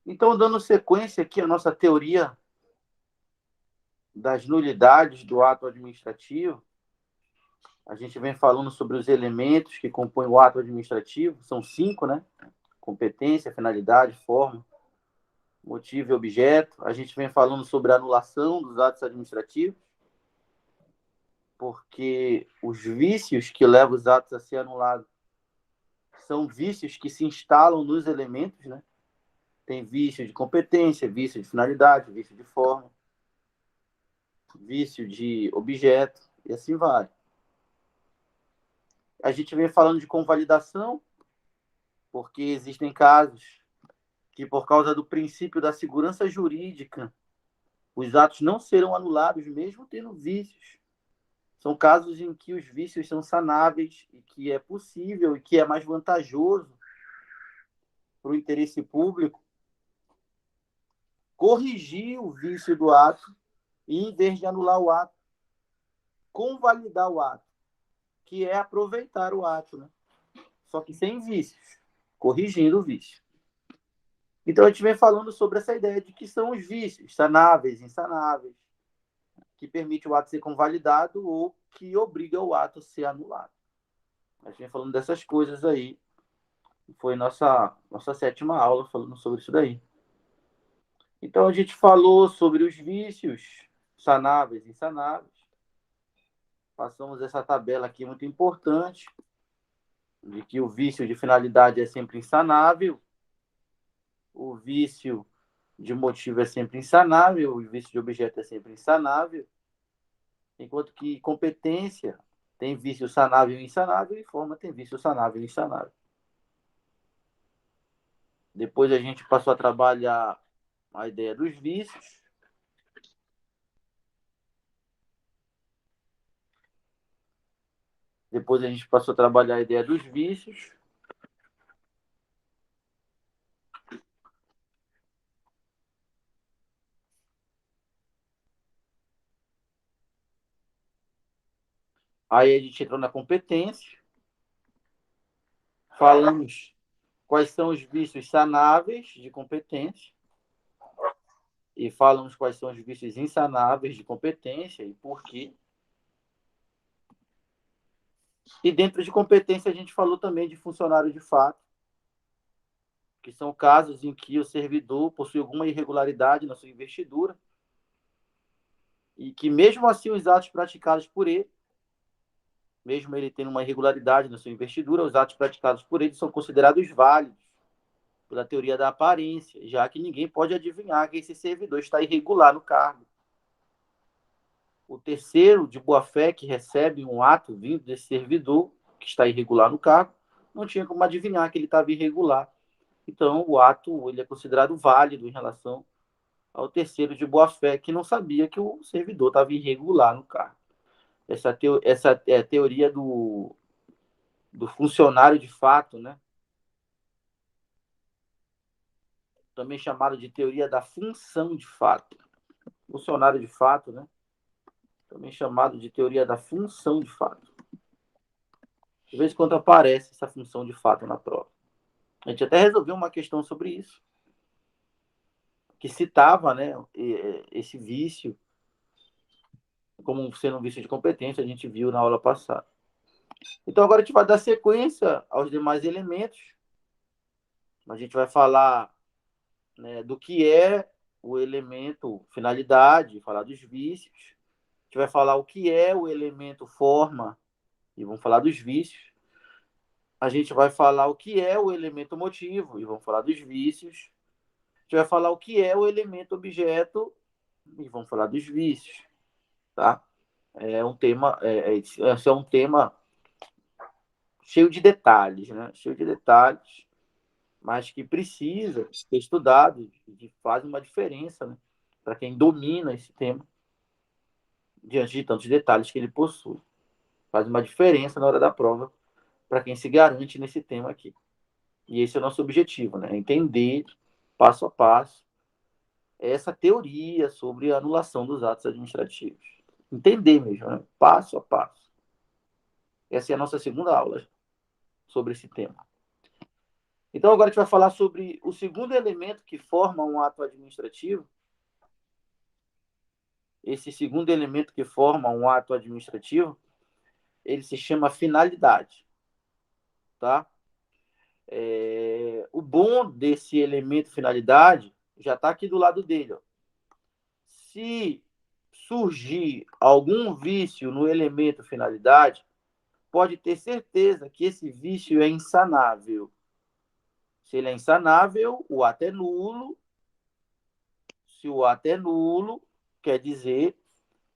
Então, dando sequência aqui à nossa teoria das nulidades do ato administrativo, a gente vem falando sobre os elementos que compõem o ato administrativo, são 5, né? Competência, finalidade, forma, motivo e objeto. A gente vem falando sobre a anulação dos atos administrativos, porque os vícios que levam os atos a ser anulados são vícios que se instalam nos elementos, né? Tem vício de competência, vício de finalidade, vício de forma, vício de objeto, e assim vai. A gente vem falando de convalidação, porque existem casos que, por causa do princípio da segurança jurídica, os atos não serão anulados, mesmo tendo vícios. São casos em que os vícios são sanáveis e que é possível e que é mais vantajoso para o interesse público corrigir o vício do ato e, em vez de anular o ato, convalidar o ato, que é aproveitar o ato, né? Só que sem vícios, corrigindo o vício. Então, a gente vem falando sobre essa ideia de que são os vícios, sanáveis, insanáveis, que permite o ato ser convalidado ou que obriga o ato a ser anulado. A gente vem falando dessas coisas aí. Foi nossa 7ª aula falando sobre isso daí. Então, a gente falou sobre os vícios sanáveis e insanáveis. Passamos essa tabela aqui muito importante, de que o vício de finalidade é sempre insanável, o vício de motivo é sempre insanável, o vício de objeto é sempre insanável, enquanto que competência tem vício sanável e insanável, e forma tem vício sanável e insanável. Depois a gente passou a trabalhar a ideia dos vícios. Depois a gente passou a trabalhar a ideia dos vícios. Aí a gente entrou na competência. Falamos quais são os vícios sanáveis de competência. E falamos quais são os vícios insanáveis de competência e por quê. E dentro de competência a gente falou também de funcionário de fato, que são casos em que o servidor possui alguma irregularidade na sua investidura e que mesmo assim os atos praticados por ele, mesmo ele tendo uma irregularidade na sua investidura, os atos praticados por ele são considerados válidos pela teoria da aparência, já que ninguém pode adivinhar que esse servidor está irregular no cargo. O terceiro de boa-fé que recebe um ato vindo desse servidor, que está irregular no cargo, não tinha como adivinhar que ele estava irregular. Então, o ato ele é considerado válido em relação ao terceiro de boa-fé, que não sabia que o servidor estava irregular no cargo. Essa é a teoria do funcionário de fato, né? Também chamado de teoria da função de fato. Funcionário de fato, né? Também chamado de teoria da função de fato. De vez em quando aparece essa função de fato na prova. A gente até resolveu uma questão sobre isso, que citava, né, esse vício como sendo um vício de competência, a gente viu na aula passada. Então, agora a gente vai dar sequência aos demais elementos. A gente vai falar, né, do que é o elemento finalidade, falar dos vícios. A gente vai falar o que é o elemento forma, e vamos falar dos vícios. A gente vai falar o que é o elemento motivo, e vamos falar dos vícios. A gente vai falar o que é o elemento objeto, e vamos falar dos vícios. Tá? É um tema, esse é um tema cheio de detalhes, né? Cheio de detalhes, mas que precisa ser estudado e faz uma diferença, né? Para quem domina esse tema, diante de tantos detalhes que ele possui. Faz uma diferença na hora da prova para quem se garante nesse tema aqui. E esse é o nosso objetivo, né? Entender, passo a passo, essa teoria sobre a anulação dos atos administrativos. Entender mesmo, né? Passo a passo. Essa é a nossa segunda aula sobre esse tema. Então, agora a gente vai falar sobre o segundo elemento que forma um ato administrativo. Esse segundo elemento que forma um ato administrativo, ele se chama finalidade, tá? O bom desse elemento finalidade já está aqui do lado dele. Ó. Se surgir algum vício no elemento finalidade, pode ter certeza que esse vício é insanável. Se ele é insanável, o ato é nulo. Se o ato é nulo, quer dizer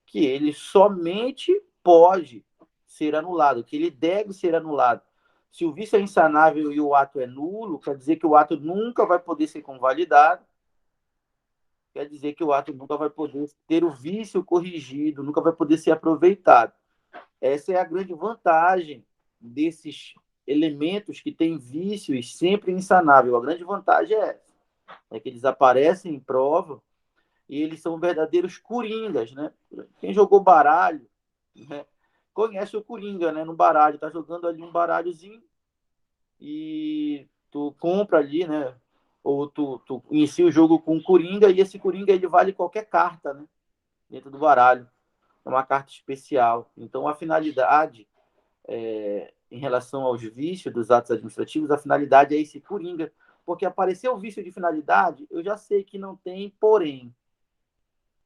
que ele somente pode ser anulado, que ele deve ser anulado. Se o vício é insanável e o ato é nulo, quer dizer que o ato nunca vai poder ser convalidado, quer dizer que o ato nunca vai poder ter o vício corrigido, nunca vai poder ser aproveitado. Essa é a grande vantagem desses elementos que têm vícios sempre insanáveis. A grande vantagem é essa, é que eles aparecem em prova e eles são verdadeiros coringas, né? Quem jogou baralho, né, conhece o coringa, né? No baralho, tá jogando ali um baralhozinho e tu compra ali, né? Ou tu inicia o jogo com um coringa e esse coringa ele vale qualquer carta, né? Dentro do baralho. É uma carta especial. Então, a finalidade, em relação aos vícios dos atos administrativos, a finalidade é esse coringa. Porque apareceu o vício de finalidade, eu já sei que não tem porém.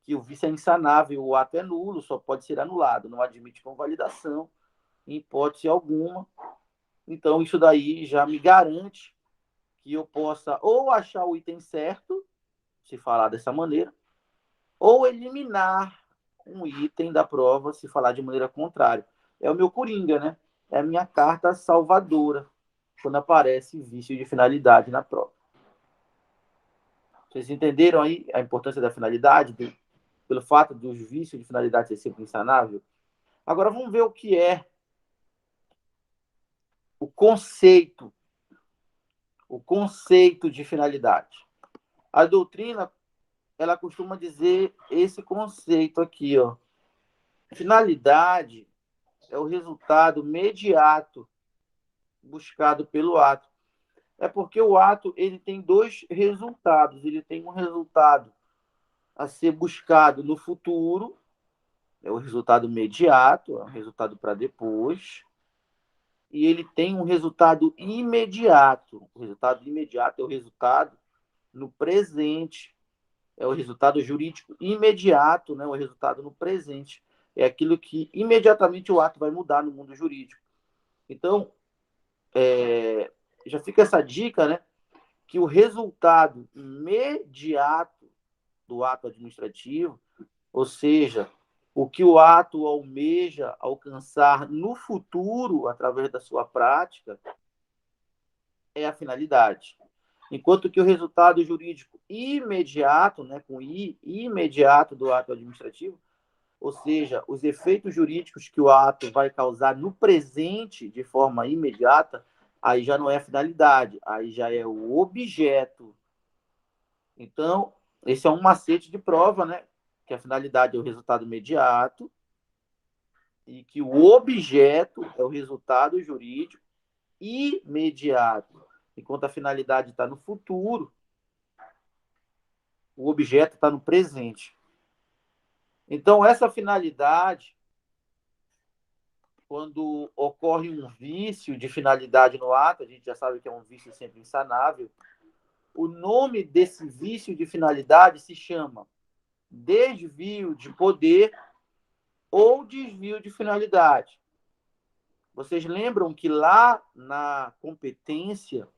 Que o vício é insanável, o ato é nulo, só pode ser anulado, não admite convalidação, em hipótese alguma. Então, isso daí já me garante que eu possa ou achar o item certo, se falar dessa maneira, ou eliminar um item da prova, se falar de maneira contrária. É o meu coringa, né? É a minha carta salvadora, quando aparece vício de finalidade na prova. Vocês entenderam aí a importância da finalidade, pelo fato dos vícios de finalidade ser sempre insanável? Agora vamos ver o que é o conceito de finalidade. A doutrina, ela costuma dizer esse conceito aqui, ó. Finalidade é o resultado imediato buscado pelo ato. É porque o ato ele tem dois resultados. Ele tem um resultado a ser buscado no futuro, é o resultado imediato, é o resultado para depois, e ele tem um resultado imediato. O resultado imediato é o resultado no presente, é o resultado jurídico imediato, né? O resultado no presente. É aquilo que imediatamente o ato vai mudar no mundo jurídico. Então, já fica essa dica, né? Que o resultado imediato do ato administrativo, ou seja, o que o ato almeja alcançar no futuro, através da sua prática, é a finalidade. Enquanto que o resultado jurídico imediato, né, com I, imediato do ato administrativo, ou seja, os efeitos jurídicos que o ato vai causar no presente de forma imediata, aí já não é a finalidade, aí já é o objeto. Então, esse é um macete de prova, né? Que a finalidade é o resultado imediato e que o objeto é o resultado jurídico imediato. Enquanto a finalidade está no futuro, o objeto está no presente. Então, essa finalidade, quando ocorre um vício de finalidade no ato, a gente já sabe que é um vício sempre insanável, o nome desse vício de finalidade se chama desvio de poder ou desvio de finalidade. Vocês lembram que lá na competência,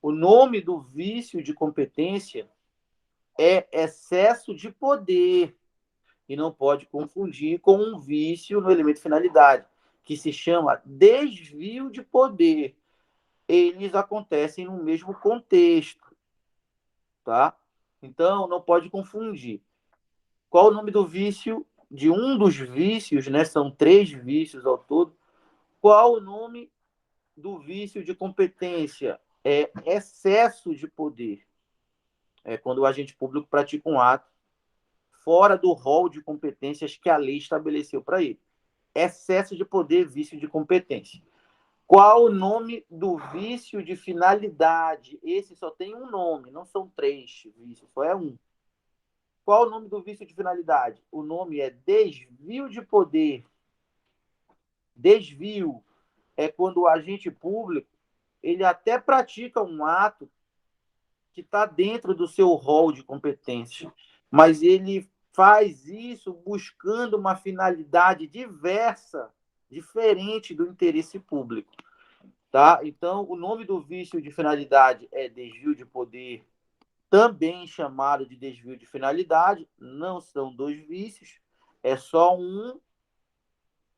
o nome do vício de competência é excesso de poder e não pode confundir com um vício no elemento finalidade, que se chama desvio de poder. Eles acontecem no mesmo contexto, tá? Então, não pode confundir. Qual o nome do vício? De um dos vícios, né? São 3 vícios ao todo. Qual o nome do vício de competência? É excesso de poder. É quando o agente público pratica um ato fora do rol de competências que a lei estabeleceu para ele. Excesso de poder, vício de competência. Qual o nome do vício de finalidade? Esse só tem um nome, não são 3 vícios, só é um. Qual o nome do vício de finalidade? O nome é desvio de poder. Desvio é quando o agente público ele até pratica um ato que está dentro do seu rol de competências, mas ele faz isso buscando uma finalidade diversa, diferente do interesse público. Tá? Então, o nome do vício de finalidade é desvio de poder, também chamado de desvio de finalidade. Não são 2 vícios, é só um,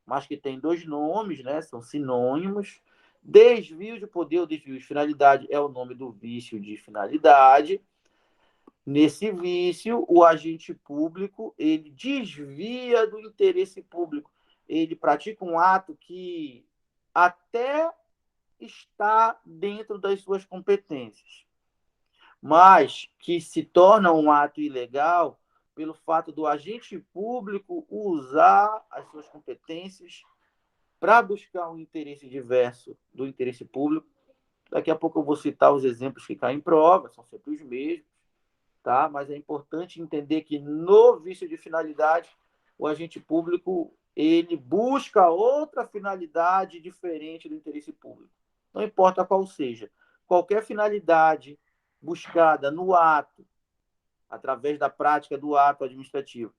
mas que tem 2 nomes, né? São sinônimos. Desvio de poder ou desvio de finalidade é o nome do vício de finalidade. Nesse vício, o agente público ele desvia do interesse público. Ele pratica um ato que até está dentro das suas competências, mas que se torna um ato ilegal pelo fato do agente público usar as suas competências para buscar um interesse diverso do interesse público. Daqui a pouco eu vou citar os exemplos que caem em prova, são sempre os mesmos, tá? Mas é importante entender que no vício de finalidade, o agente público ele busca outra finalidade diferente do interesse público. Não importa qual seja. Qualquer finalidade buscada no ato, através da prática do ato administrativo,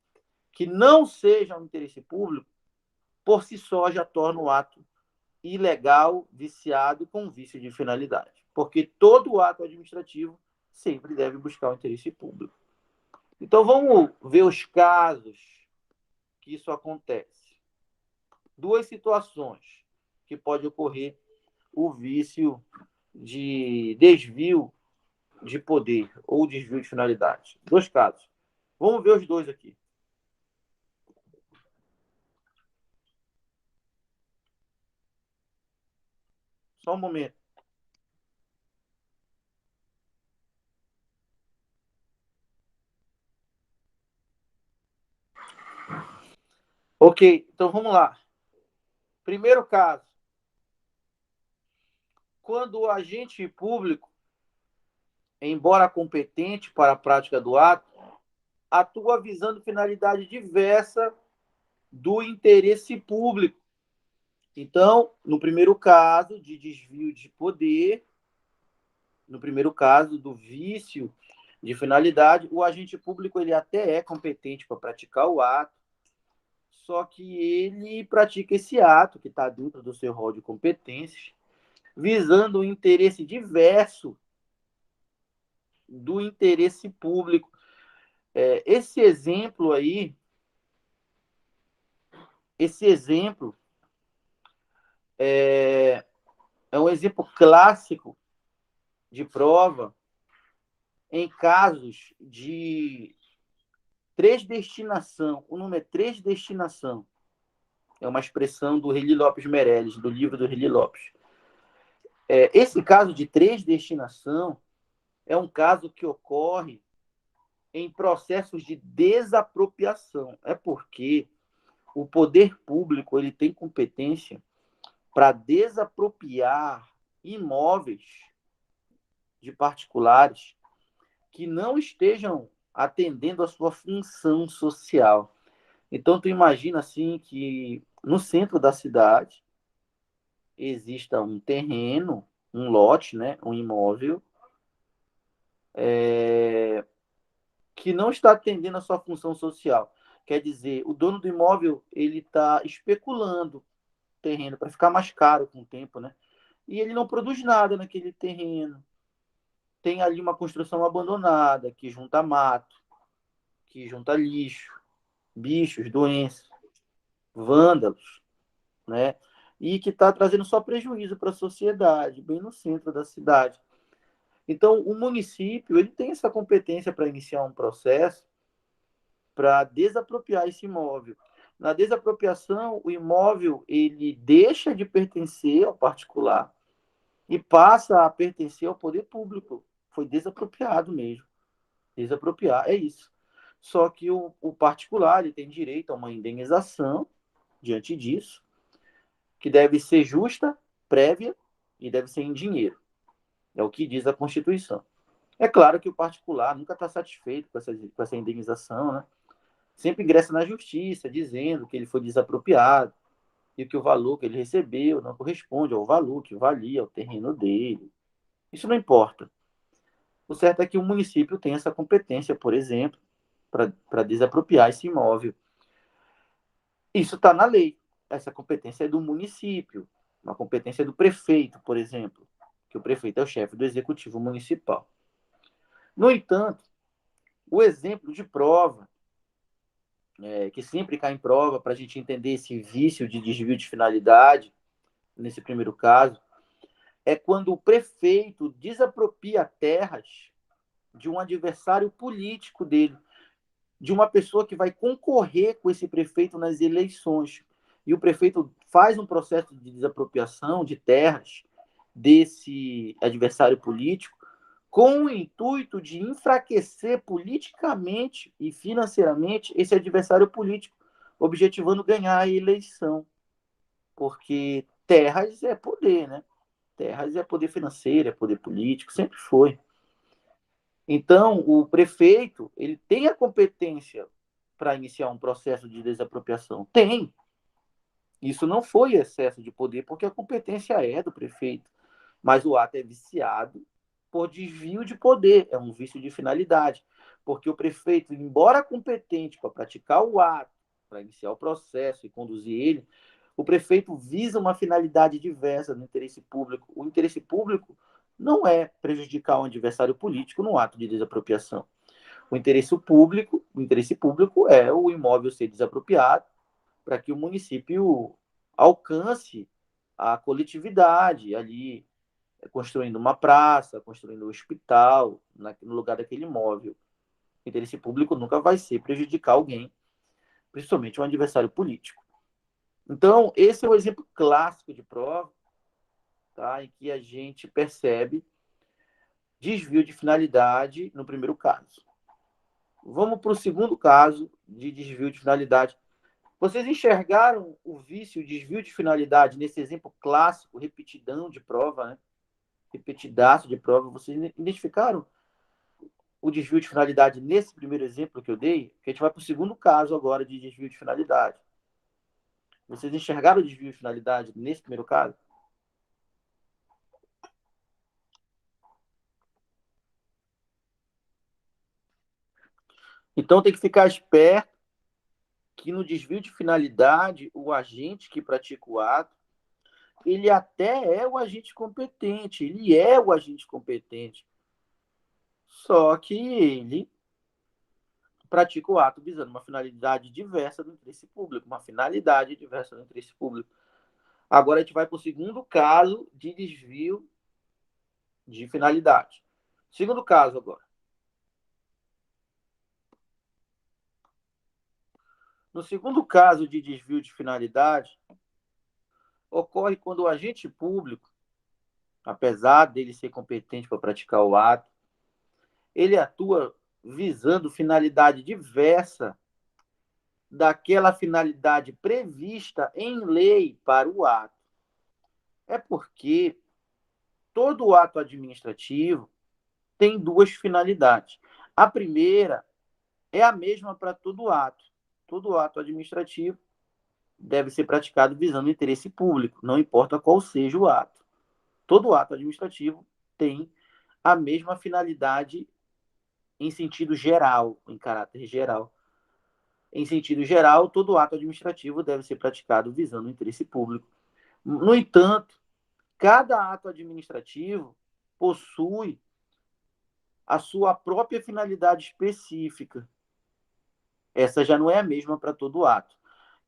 que não seja um interesse público, por si só já torna o ato ilegal, viciado com vício de finalidade. Porque todo ato administrativo sempre deve buscar o interesse público. Então, vamos ver os casos que isso acontece. 2 situações que pode ocorrer o vício de desvio de poder ou desvio de finalidade. 2 casos. Vamos ver os 2 aqui. Só um momento. Ok, então vamos lá. Primeiro caso. Quando o agente público, embora competente para a prática do ato, atua visando finalidade diversa do interesse público. Então, no primeiro caso de desvio de poder, no primeiro caso do vício de finalidade, o agente público ele até é competente para praticar o ato, só que ele pratica esse ato que está dentro do seu rol de competências, visando o interesse diverso do interesse público. Esse exemplo é um exemplo clássico de prova em casos de transdestinação. O nome é transdestinação. É uma expressão do Reli Lopes Meirelles, do livro do Reli Lopes. Esse caso de transdestinação é um caso que ocorre em processos de desapropriação. É porque o poder público ele tem competência para desapropriar imóveis de particulares que não estejam atendendo a sua função social. Então, tu imagina assim que no centro da cidade exista um terreno, um lote, né, um imóvel, que não está atendendo a sua função social. Quer dizer, o dono do imóvel ele está especulando terreno para ficar mais caro com o tempo, né? E ele não produz nada naquele terreno. Tem ali uma construção abandonada que junta mato, que junta lixo, bichos, doenças, vândalos, né? E que está trazendo só prejuízo para a sociedade, bem no centro da cidade. Então, o município ele tem essa competência para iniciar um processo para desapropriar esse imóvel. Na desapropriação, o imóvel ele deixa de pertencer ao particular e passa a pertencer ao poder público. Foi desapropriado mesmo. Desapropriar é isso. Só que o particular ele tem direito a uma indenização diante disso, que deve ser justa prévia e deve ser em dinheiro. É o que diz a Constituição. É claro que o particular nunca está satisfeito com essa indenização, né? Sempre ingressa na justiça dizendo que ele foi desapropriado e que o valor que ele recebeu não corresponde ao valor que valia o terreno dele. Isso não importa. O certo é que o município tem essa competência, por exemplo, para desapropriar esse imóvel. Isso está na lei. Essa competência é do município, uma competência do prefeito, por exemplo, que o prefeito é o chefe do executivo municipal. No entanto, o exemplo de prova, que sempre cai em prova para a gente entender esse vício de desvio de finalidade, nesse primeiro caso, é quando o prefeito desapropria terras de um adversário político dele, de uma pessoa que vai concorrer com esse prefeito nas eleições. E o prefeito faz um processo de desapropriação de terras desse adversário político com o intuito de enfraquecer politicamente e financeiramente esse adversário político, objetivando ganhar a eleição. Porque terras é poder, né? Terras é poder financeiro, é poder político, sempre foi. Então, o prefeito, ele tem a competência para iniciar um processo de desapropriação? Tem. Isso não foi excesso de poder, porque a competência é do prefeito. Mas o ato é viciado por desvio de poder, é um vício de finalidade. Porque o prefeito, embora competente para praticar o ato, para iniciar o processo e conduzir ele, o prefeito visa uma finalidade diversa do interesse público. O interesse público não é prejudicar um adversário político no ato de desapropriação. O interesse público é o imóvel ser desapropriado para que o município alcance a coletividade ali, construindo uma praça, construindo um hospital no lugar daquele imóvel. O interesse público nunca vai ser prejudicar alguém, principalmente um adversário político. Então, esse é o exemplo clássico de prova, tá, em que a gente percebe desvio de finalidade no primeiro caso. Vamos para o segundo caso de desvio de finalidade. Vocês enxergaram o vício, o desvio de finalidade nesse exemplo clássico, repetidão de prova, né? Repetidaço de prova? Vocês identificaram o desvio de finalidade nesse primeiro exemplo que eu dei? Que a gente vai para o segundo caso agora de desvio de finalidade. Vocês enxergaram o desvio de finalidade nesse primeiro caso? Então tem que ficar esperto que no desvio de finalidade, o agente que pratica o ato, ele até é o agente competente, ele é o agente competente, só que ele pratica o ato visando uma finalidade diversa do interesse público, uma finalidade diversa do interesse público. Agora a gente vai para o segundo caso de desvio de finalidade. Segundo caso agora. No segundo caso de desvio de finalidade, ocorre quando o agente público, apesar dele ser competente para praticar o ato, ele atua visando finalidade diversa daquela finalidade prevista em lei para o ato. É porque todo ato administrativo tem duas finalidades. A primeira é a mesma para todo ato. Todo ato administrativo deve ser praticado visando o interesse público, não importa qual seja o ato. Todo ato administrativo tem a mesma finalidade em sentido geral, em caráter geral. Em sentido geral, todo ato administrativo deve ser praticado visando o interesse público. No entanto, cada ato administrativo possui a sua própria finalidade específica. Essa já não é a mesma para todo ato.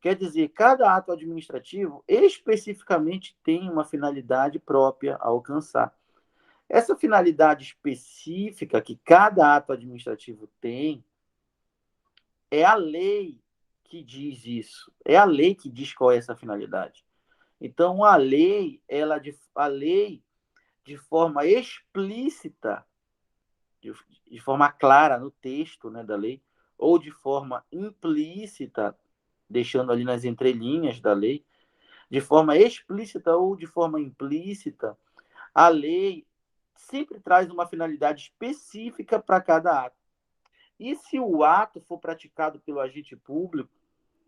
Quer dizer, cada ato administrativo especificamente tem uma finalidade própria a alcançar. Essa finalidade específica que cada ato administrativo tem é a lei que diz isso. É a lei que diz qual é essa finalidade. Então, a lei de forma explícita, de forma clara no texto, né, da lei, ou de forma implícita, deixando ali nas entrelinhas da lei, de forma explícita ou de forma implícita, a lei sempre traz uma finalidade específica para cada ato. E se o ato for praticado pelo agente público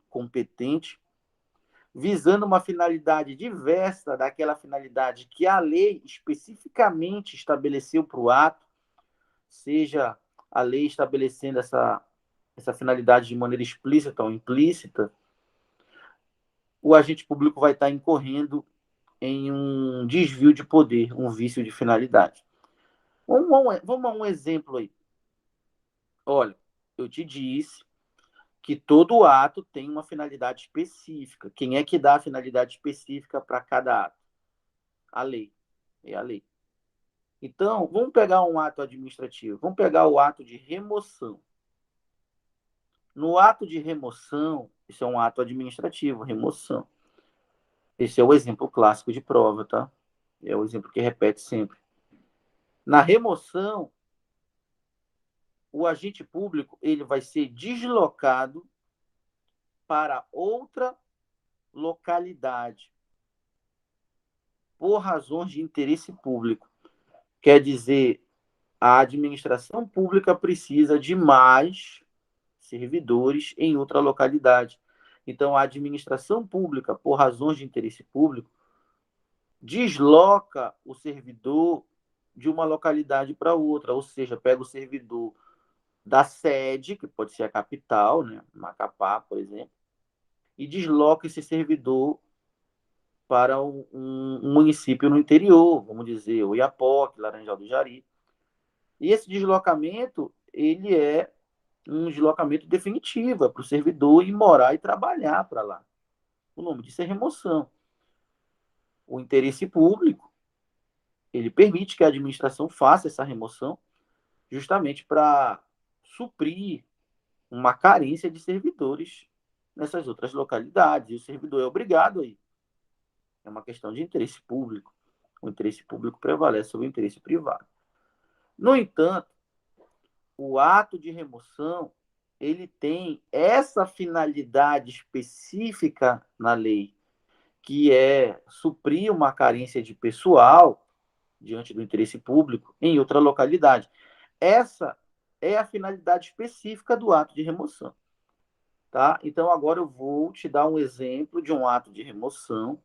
competente, visando uma finalidade diversa daquela finalidade que a lei especificamente estabeleceu para o ato, seja a lei estabelecendo essa finalidade de maneira explícita ou implícita, o agente público vai estar incorrendo em um desvio de poder, um vício de finalidade. Vamos a um exemplo aí. Olha, eu te disse que todo ato tem uma finalidade específica. Quem é que dá a finalidade específica para cada ato? A lei. É a lei. Então, vamos pegar um ato administrativo. Vamos pegar o ato de remoção. No ato de remoção, isso é um ato administrativo, remoção. Esse é o exemplo clássico de prova, tá? É o exemplo que repete sempre. Na remoção, o agente público ele vai ser deslocado para outra localidade por razões de interesse público. Quer dizer, a administração pública precisa de mais servidores em outra localidade. Então, a administração pública, por razões de interesse público, desloca o servidor de uma localidade para outra, ou seja, pega o servidor da sede, que pode ser a capital, né, Macapá, por exemplo, e desloca esse servidor para um município no interior, vamos dizer, Oiapoque, Laranjal do Jari. E esse deslocamento, ele é um deslocamento definitivo, para o servidor ir morar e trabalhar para lá. O nome disso é remoção. O interesse público, ele permite que a administração faça essa remoção justamente para suprir uma carência de servidores nessas outras localidades. E o servidor é obrigado a ir. É uma questão de interesse público. O interesse público prevalece sobre o interesse privado. No entanto, o ato de remoção ele tem essa finalidade específica na lei, que é suprir uma carência de pessoal diante do interesse público em outra localidade. Essa é a finalidade específica do ato de remoção. Tá? Então, agora eu vou te dar um exemplo de um ato de remoção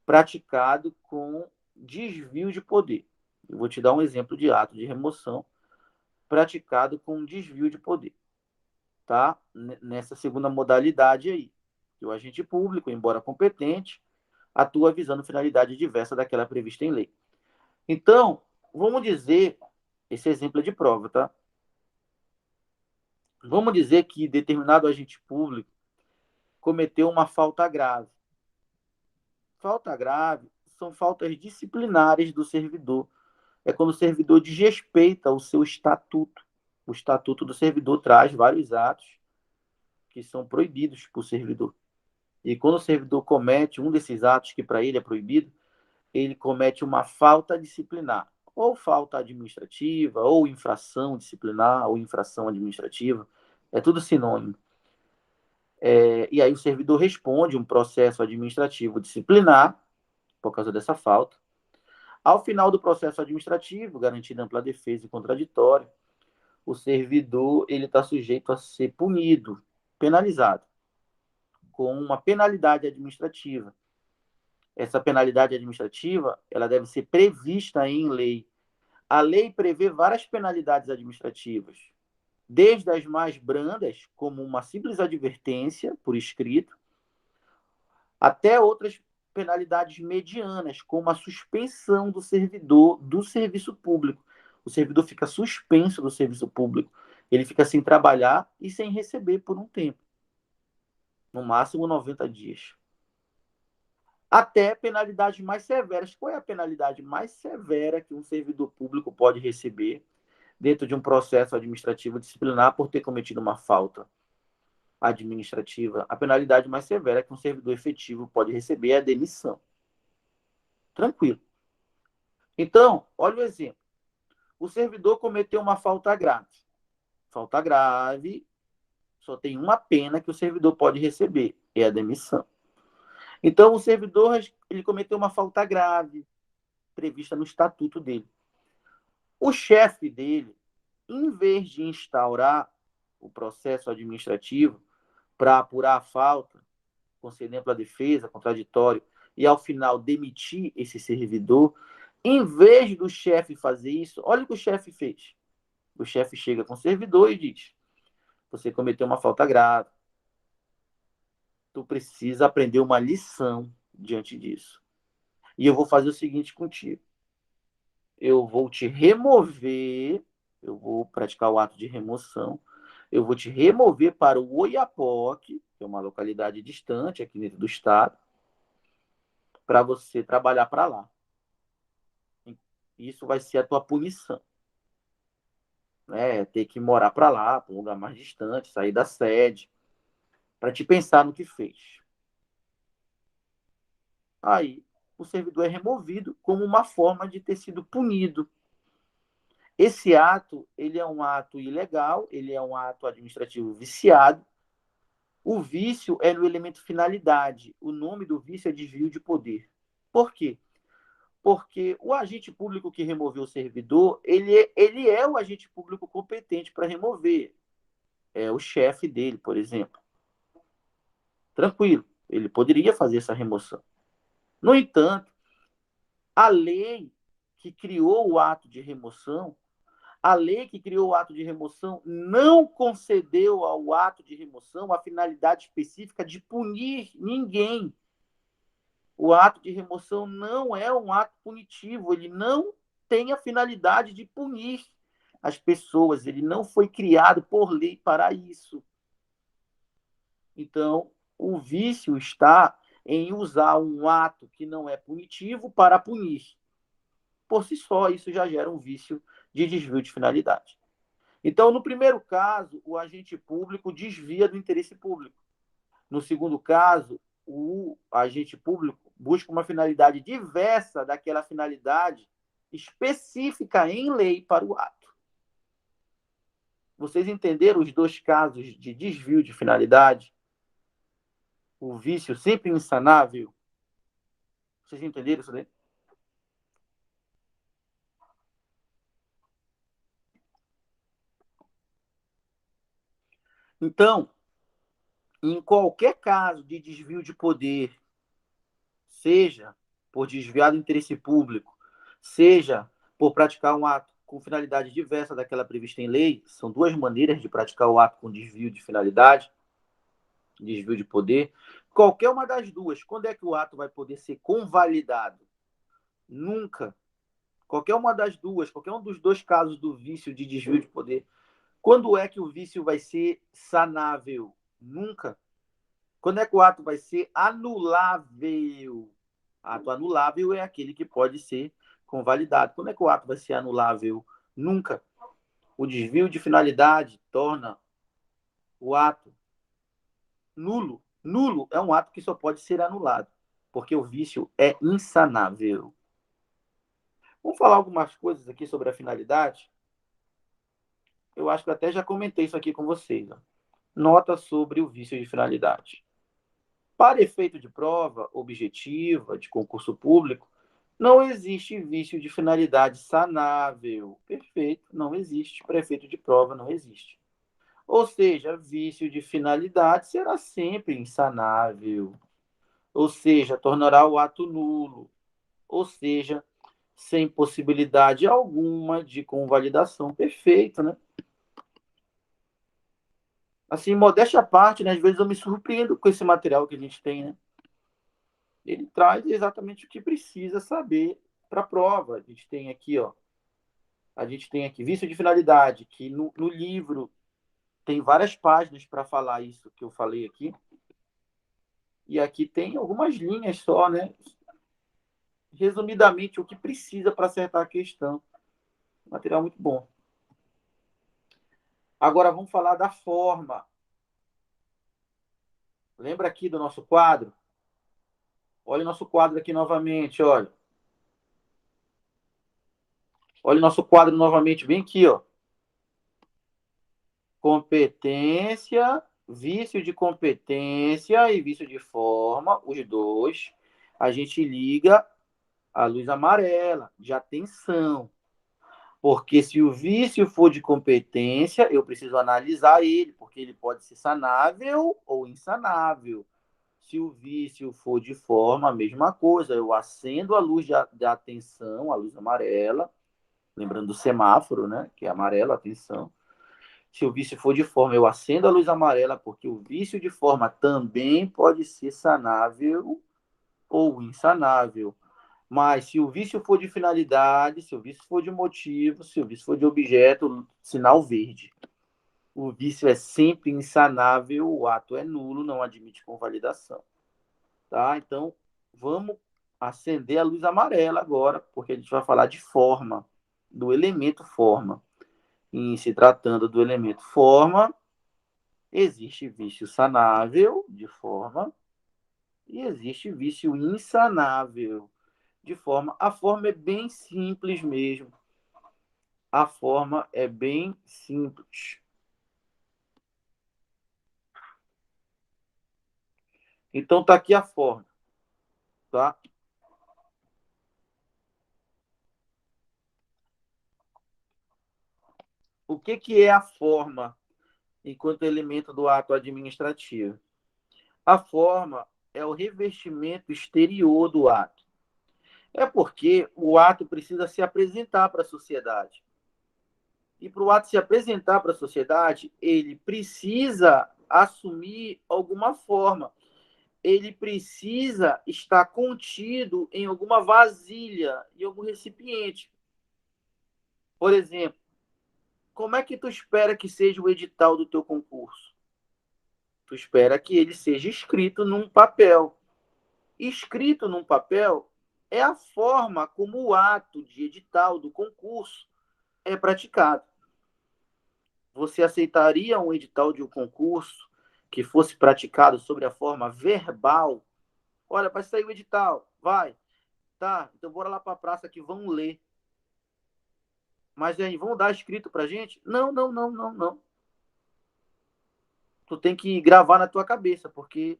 praticado com desvio de poder. Eu vou te dar um exemplo de ato de remoção praticado com desvio de poder. Tá? Nessa segunda modalidade aí, que o agente público, embora competente, atua visando finalidade diversa daquela prevista em lei. Então, vamos dizer, esse exemplo é de prova, tá? Vamos dizer que determinado agente público cometeu uma falta grave. Falta grave são faltas disciplinares do servidor. É quando o servidor desrespeita o seu estatuto. O estatuto do servidor traz vários atos que são proibidos por servidor. E quando o servidor comete um desses atos que para ele é proibido, ele comete uma falta disciplinar, ou falta administrativa, ou infração disciplinar, ou infração administrativa, é tudo sinônimo. E aí o servidor responde um processo administrativo disciplinar, por causa dessa falta. Ao final do processo administrativo, garantindo ampla defesa e contraditório, o servidor ele está sujeito a ser punido, penalizado, com uma penalidade administrativa. Essa penalidade administrativa ela deve ser prevista em lei. A lei prevê várias penalidades administrativas, desde as mais brandas, como uma simples advertência por escrito, até outras penalidades medianas, como a suspensão do servidor do serviço público. O servidor fica suspenso do serviço público, ele fica sem trabalhar e sem receber por um tempo, no máximo 90 dias. Até penalidades mais severas. Qual é a penalidade mais severa que um servidor público pode receber dentro de um processo administrativo disciplinar por ter cometido uma falta administrativa? A penalidade mais severa que um servidor efetivo pode receber é a demissão. Tranquilo. Então, olha o exemplo. O servidor cometeu uma falta grave. Falta grave, só tem uma pena que o servidor pode receber, é a demissão. Então, o servidor ele cometeu uma falta grave prevista no estatuto dele. O chefe dele, em vez de instaurar o processo administrativo para apurar a falta, concedendo a defesa, contraditório, e ao final demitir esse servidor, em vez do chefe fazer isso, olha o que o chefe fez. O chefe chega com o servidor e diz: você cometeu uma falta grave, tu precisa aprender uma lição diante disso. E eu vou fazer o seguinte contigo: eu vou te remover, eu vou praticar o ato de remoção, eu vou te remover para o Oiapoque, que é uma localidade distante aqui dentro do estado, para você trabalhar para lá. Isso vai ser a tua punição. Né? Ter que morar para lá, para um lugar mais distante, sair da sede, para te pensar no que fez. Aí, o servidor é removido como uma forma de ter sido punido. Esse ato, ele é um ato ilegal, ele é um ato administrativo viciado. O vício é no elemento finalidade. O nome do vício é desvio de poder. Por quê? Porque o agente público que removeu o servidor, ele é o agente público competente para remover. É o chefe dele, por exemplo. Tranquilo, ele poderia fazer essa remoção. No entanto, a lei que criou o ato de remoção, a lei que criou o ato de remoção não concedeu ao ato de remoção a finalidade específica de punir ninguém. O ato de remoção não é um ato punitivo, ele não tem a finalidade de punir as pessoas, ele não foi criado por lei para isso. Então, o vício está em usar um ato que não é punitivo para punir. Por si só, isso já gera um vício de desvio de finalidade. Então, no primeiro caso, o agente público desvia do interesse público. No segundo caso, o agente público busca uma finalidade diversa daquela finalidade específica em lei para o ato. Vocês entenderam os dois casos de desvio de finalidade? O vício sempre insanável? Vocês entenderam isso daí? Então, em qualquer caso de desvio de poder, seja por desviar do interesse público, seja por praticar um ato com finalidade diversa daquela prevista em lei, são duas maneiras de praticar o ato com desvio de finalidade, desvio de poder. Qualquer uma das duas, quando é que o ato vai poder ser convalidado? Nunca. Qualquer uma das duas, qualquer um dos dois casos do vício de desvio de poder, quando é que o vício vai ser sanável? Nunca. Quando é que o ato vai ser anulável? Ato anulável é aquele que pode ser convalidado. Quando é que o ato vai ser anulável? Nunca. O desvio de finalidade torna o ato nulo. Nulo é um ato que só pode ser anulado, porque o vício é insanável. Vamos falar algumas coisas aqui sobre a finalidade? Eu acho que eu até já comentei isso aqui com vocês. Ó. Nota sobre o vício de finalidade. Para efeito de prova objetiva, de concurso público, não existe vício de finalidade sanável. Perfeito, não existe. Para efeito de prova, não existe. Ou seja, vício de finalidade será sempre insanável. Ou seja, tornará o ato nulo. Ou seja, sem possibilidade alguma de convalidação. Perfeito, né? Assim, modéstia à parte, né? Às vezes eu me surpreendo com esse material que a gente tem, né? Ele traz exatamente o que precisa saber para a prova. A gente tem aqui, ó, a gente tem aqui vício de finalidade, que no livro tem várias páginas para falar isso que eu falei aqui. E aqui tem algumas linhas só, né? Resumidamente, o que precisa para acertar a questão. Material muito bom. Agora vamos falar da forma. Lembra aqui do nosso quadro? Olha o nosso quadro aqui novamente, olha. Olha o nosso quadro novamente, bem aqui, ó. Competência vício de competência e vício de forma, os dois, a gente liga a luz amarela, de atenção. Porque se o vício for de competência, eu preciso analisar ele, porque ele pode ser sanável ou insanável. Se o vício for de forma, a mesma coisa. Eu acendo a luz de atenção, a luz amarela, lembrando do semáforo, né? Que é amarelo, atenção. Se o vício for de forma, eu acendo a luz amarela, porque o vício de forma também pode ser sanável ou insanável. Mas se o vício for de finalidade, se o vício for de motivo, se o vício for de objeto, sinal verde. O vício é sempre insanável, o ato é nulo, não admite convalidação. Tá? Então, vamos acender a luz amarela agora, porque a gente vai falar de forma, do elemento forma. E se tratando do elemento forma, existe vício sanável de forma e existe vício insanável de forma. A forma é bem simples mesmo. A forma é bem simples. Então tá aqui a forma, tá? O que é a forma enquanto elemento do ato administrativo? A forma é o revestimento exterior do ato. É porque o ato precisa se apresentar para a sociedade. E para o ato se apresentar para a sociedade, ele precisa assumir alguma forma. Ele precisa estar contido em alguma vasilha, em algum recipiente. Por exemplo, como é que tu espera que seja o edital do teu concurso? Tu espera que ele seja escrito num papel. Escrito num papel é a forma como o ato de edital do concurso é praticado. Você aceitaria um edital de um concurso que fosse praticado sobre a forma verbal? Olha, vai sair o edital, vai. Tá, então bora lá para a praça que vão ler. Mas aí, vão dar escrito pra gente? Não, não, não, não, não. Tu tem que gravar na tua cabeça, porque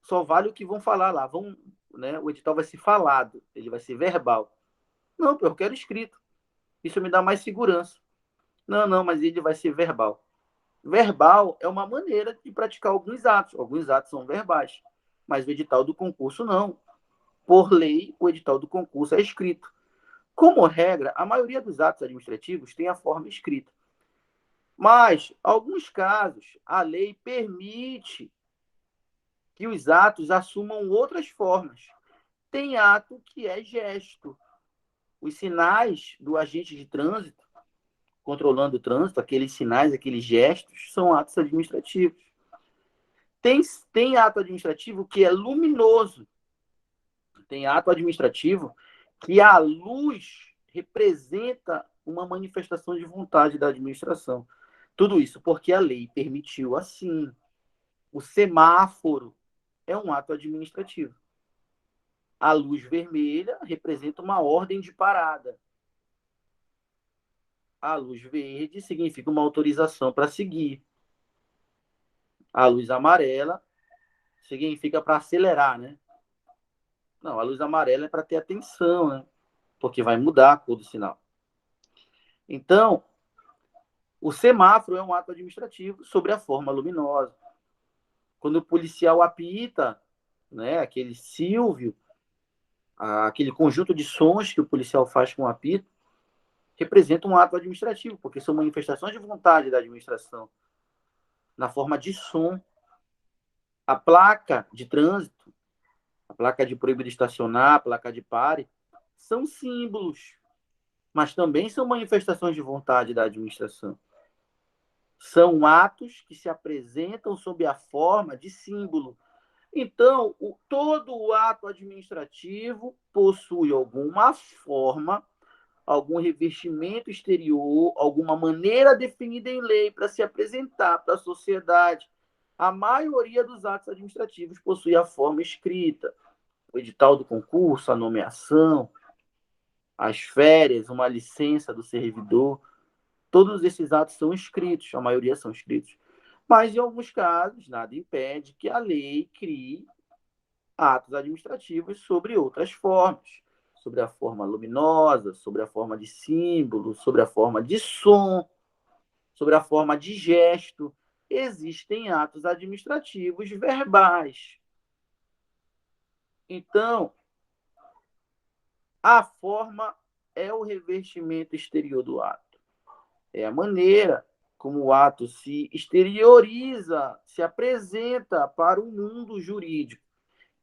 só vale o que vão falar lá. Vão, né, o edital vai ser falado, ele vai ser verbal. Não, eu quero escrito. Isso me dá mais segurança. Não, não, mas ele vai ser verbal. Verbal é uma maneira de praticar alguns atos. Alguns atos são verbais. Mas o edital do concurso não. Por lei, o edital do concurso é escrito. Como regra, a maioria dos atos administrativos tem a forma escrita. Mas, em alguns casos, a lei permite que os atos assumam outras formas. Tem ato que é gesto. Os sinais do agente de trânsito, controlando o trânsito, aqueles sinais, aqueles gestos, são atos administrativos. Tem ato administrativo que é luminoso. Tem ato administrativo que a luz representa uma manifestação de vontade da administração. Tudo isso porque a lei permitiu assim. O semáforo é um ato administrativo. A luz vermelha representa uma ordem de parada. A luz verde significa uma autorização para seguir. A luz amarela significa para acelerar, né? Não, a luz amarela é para ter atenção, né? Porque vai mudar a cor do sinal. Então, o semáforo é um ato administrativo sobre a forma luminosa. Quando o policial apita, né, aquele Silvio, aquele conjunto de sons que o policial faz com o apito, representa um ato administrativo, porque são manifestações de vontade da administração, na forma de som. A placa de trânsito, a placa de proibido estacionar, a placa de pare, são símbolos, mas também são manifestações de vontade da administração. São atos que se apresentam sob a forma de símbolo. Então, todo o ato administrativo possui alguma forma, algum revestimento exterior, alguma maneira definida em lei para se apresentar para a sociedade. A maioria dos atos administrativos possui a forma escrita. O edital do concurso, a nomeação, as férias, uma licença do servidor, todos esses atos são escritos, a maioria são escritos. Mas, em alguns casos, nada impede que a lei crie atos administrativos sobre outras formas, sobre a forma luminosa, sobre a forma de símbolo, sobre a forma de som, sobre a forma de gesto. Existem atos administrativos verbais. Então, a forma é o revestimento exterior do ato. É a maneira como o ato se exterioriza, se apresenta para o mundo jurídico.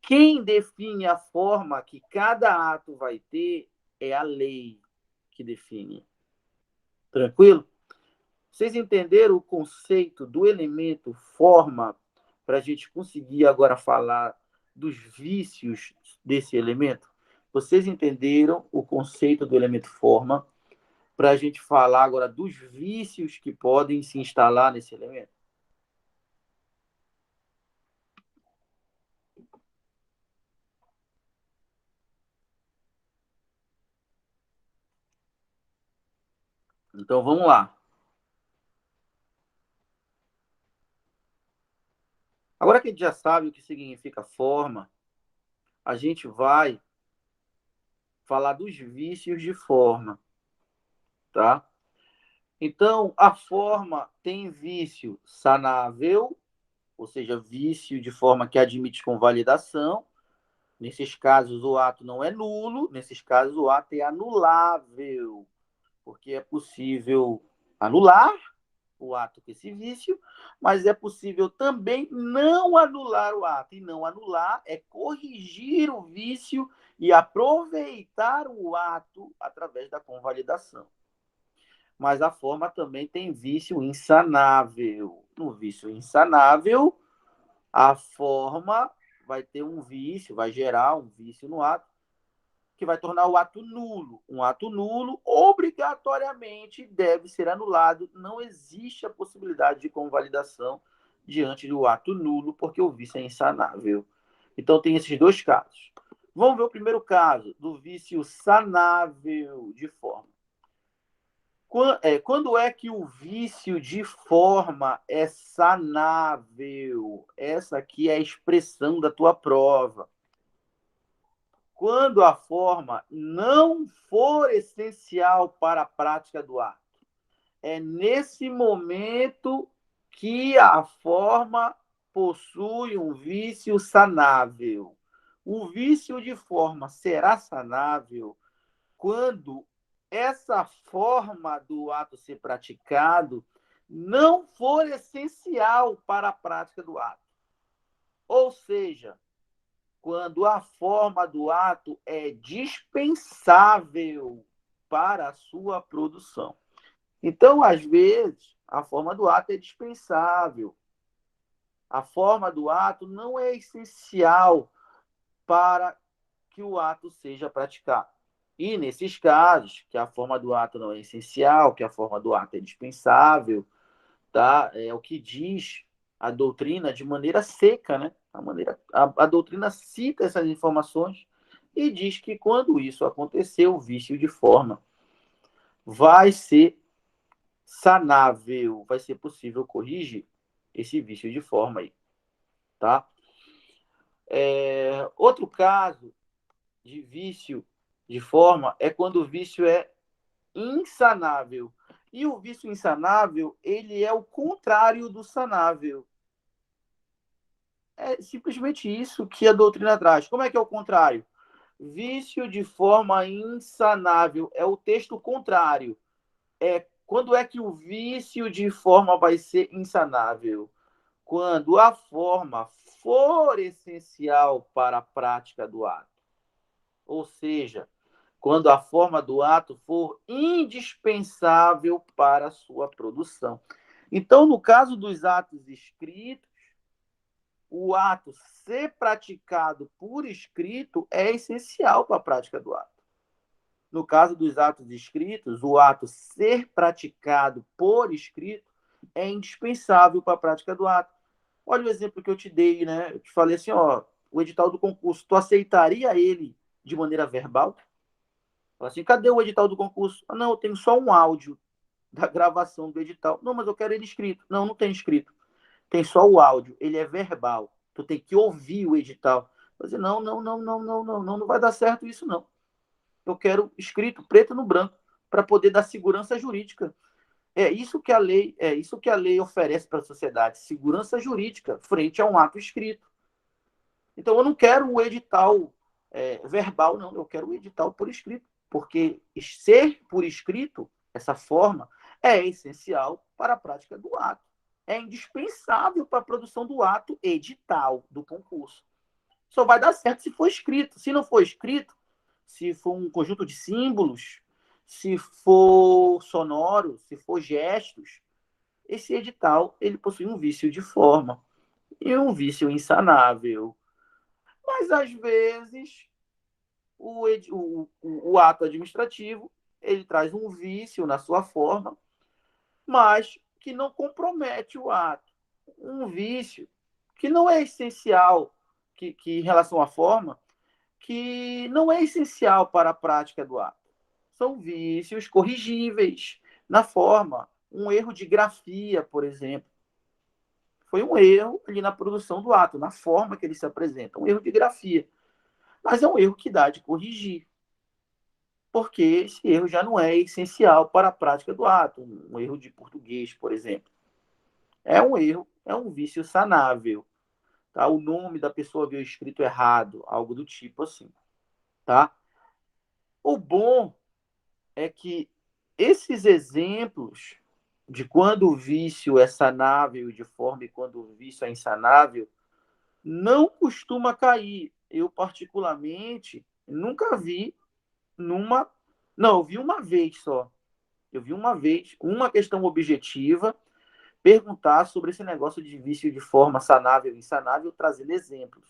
Quem define a forma que cada ato vai ter é a lei que define. Tranquilo? Vocês entenderam o conceito do elemento forma para a gente conseguir agora falar dos vícios desse elemento? Vocês entenderam o conceito do elemento forma para a gente falar agora dos vícios que podem se instalar nesse elemento? Então vamos lá. Agora que a gente já sabe o que significa forma, a gente vai falar dos vícios de forma, tá? Então, a forma tem vício sanável, ou seja, vício de forma que admite convalidação. Nesses casos, o ato não é nulo, nesses casos, o ato é anulável, porque é possível anular o ato com esse vício, mas é possível também não anular o ato. E não anular é corrigir o vício e aproveitar o ato através da convalidação. Mas a forma também tem vício insanável. No vício insanável, a forma vai ter um vício, vai gerar um vício no ato, que vai tornar o ato nulo. Um ato nulo, obrigatoriamente, deve ser anulado. Não existe a possibilidade de convalidação diante do ato nulo, porque o vício é insanável. Então, tem esses dois casos. Vamos ver o primeiro caso, do vício sanável de forma. Quando é que o vício de forma é sanável? Essa aqui é a expressão da tua prova. Quando a forma não for essencial para a prática do ato. É nesse momento que a forma possui um vício sanável. O vício de forma será sanável quando essa forma do ato ser praticado não for essencial para a prática do ato. Ou seja, quando a forma do ato é dispensável para a sua produção. Então, às vezes, a forma do ato é dispensável. A forma do ato não é essencial para que o ato seja praticado. E nesses casos, que a forma do ato não é essencial, que a forma do ato é dispensável, tá? É o que diz a doutrina de maneira seca, né? A doutrina cita essas informações e diz que quando isso acontecer, o vício de forma vai ser sanável, vai ser possível corrigir esse vício de forma aí, tá? Outro caso de vício de forma é quando o vício é insanável. E o vício insanável, ele é o contrário do sanável. É simplesmente isso que a doutrina traz. Como é que é o contrário? Vício de forma insanável é o texto contrário. Quando é que o vício de forma vai ser insanável? Quando a forma for essencial para a prática do ato. Ou seja, quando a forma do ato for indispensável para a sua produção. Então, no caso dos atos escritos, o ato ser praticado por escrito é essencial para a prática do ato. No caso dos atos escritos, o ato ser praticado por escrito é indispensável para a prática do ato. Olha o exemplo que eu te dei, né? Eu te falei assim, ó, o edital do concurso, tu aceitaria ele de maneira verbal? Fala assim, cadê o edital do concurso? Ah, não, eu tenho só um áudio da gravação do edital. Não, mas eu quero ele escrito. Não, não tem escrito. tem só o áudio, ele é verbal. Tu tem que ouvir o edital. Dizer, não vai dar certo isso, não. Eu quero escrito, preto no branco, para poder dar segurança jurídica. É isso que a lei oferece para a sociedade, segurança jurídica frente a um ato escrito. Então, eu não quero o edital verbal, não. Eu quero o edital por escrito, porque ser por escrito, essa forma, é essencial para a prática do ato. É indispensável para a produção do ato edital do concurso. Só vai dar certo se for escrito. Se não for escrito, se for um conjunto de símbolos, se for sonoro, se for gestos, esse edital ele possui um vício de forma e um vício insanável. Mas, às vezes, o ato administrativo ele traz um vício na sua forma, mas que não compromete o ato. Um vício que não é essencial, que em relação à forma, que não é essencial para a prática do ato. São vícios corrigíveis na forma. Um erro de grafia, por exemplo. Foi um erro ali na produção do ato, na forma que ele se apresenta. Um erro de grafia. Mas é um erro que dá de corrigir. Porque esse erro já não é essencial para a prática do ato. Um erro de português, por exemplo. É um erro, é um vício sanável. Tá? O nome da pessoa veio escrito errado, algo do tipo assim. Tá? O bom é que esses exemplos de quando o vício é sanável de forma e quando o vício é insanável não costuma cair. Eu, particularmente, nunca vi numa. Não, eu vi uma vez só. Eu vi uma vez uma questão objetiva perguntar sobre esse negócio de vício de forma sanável e insanável, trazendo exemplos.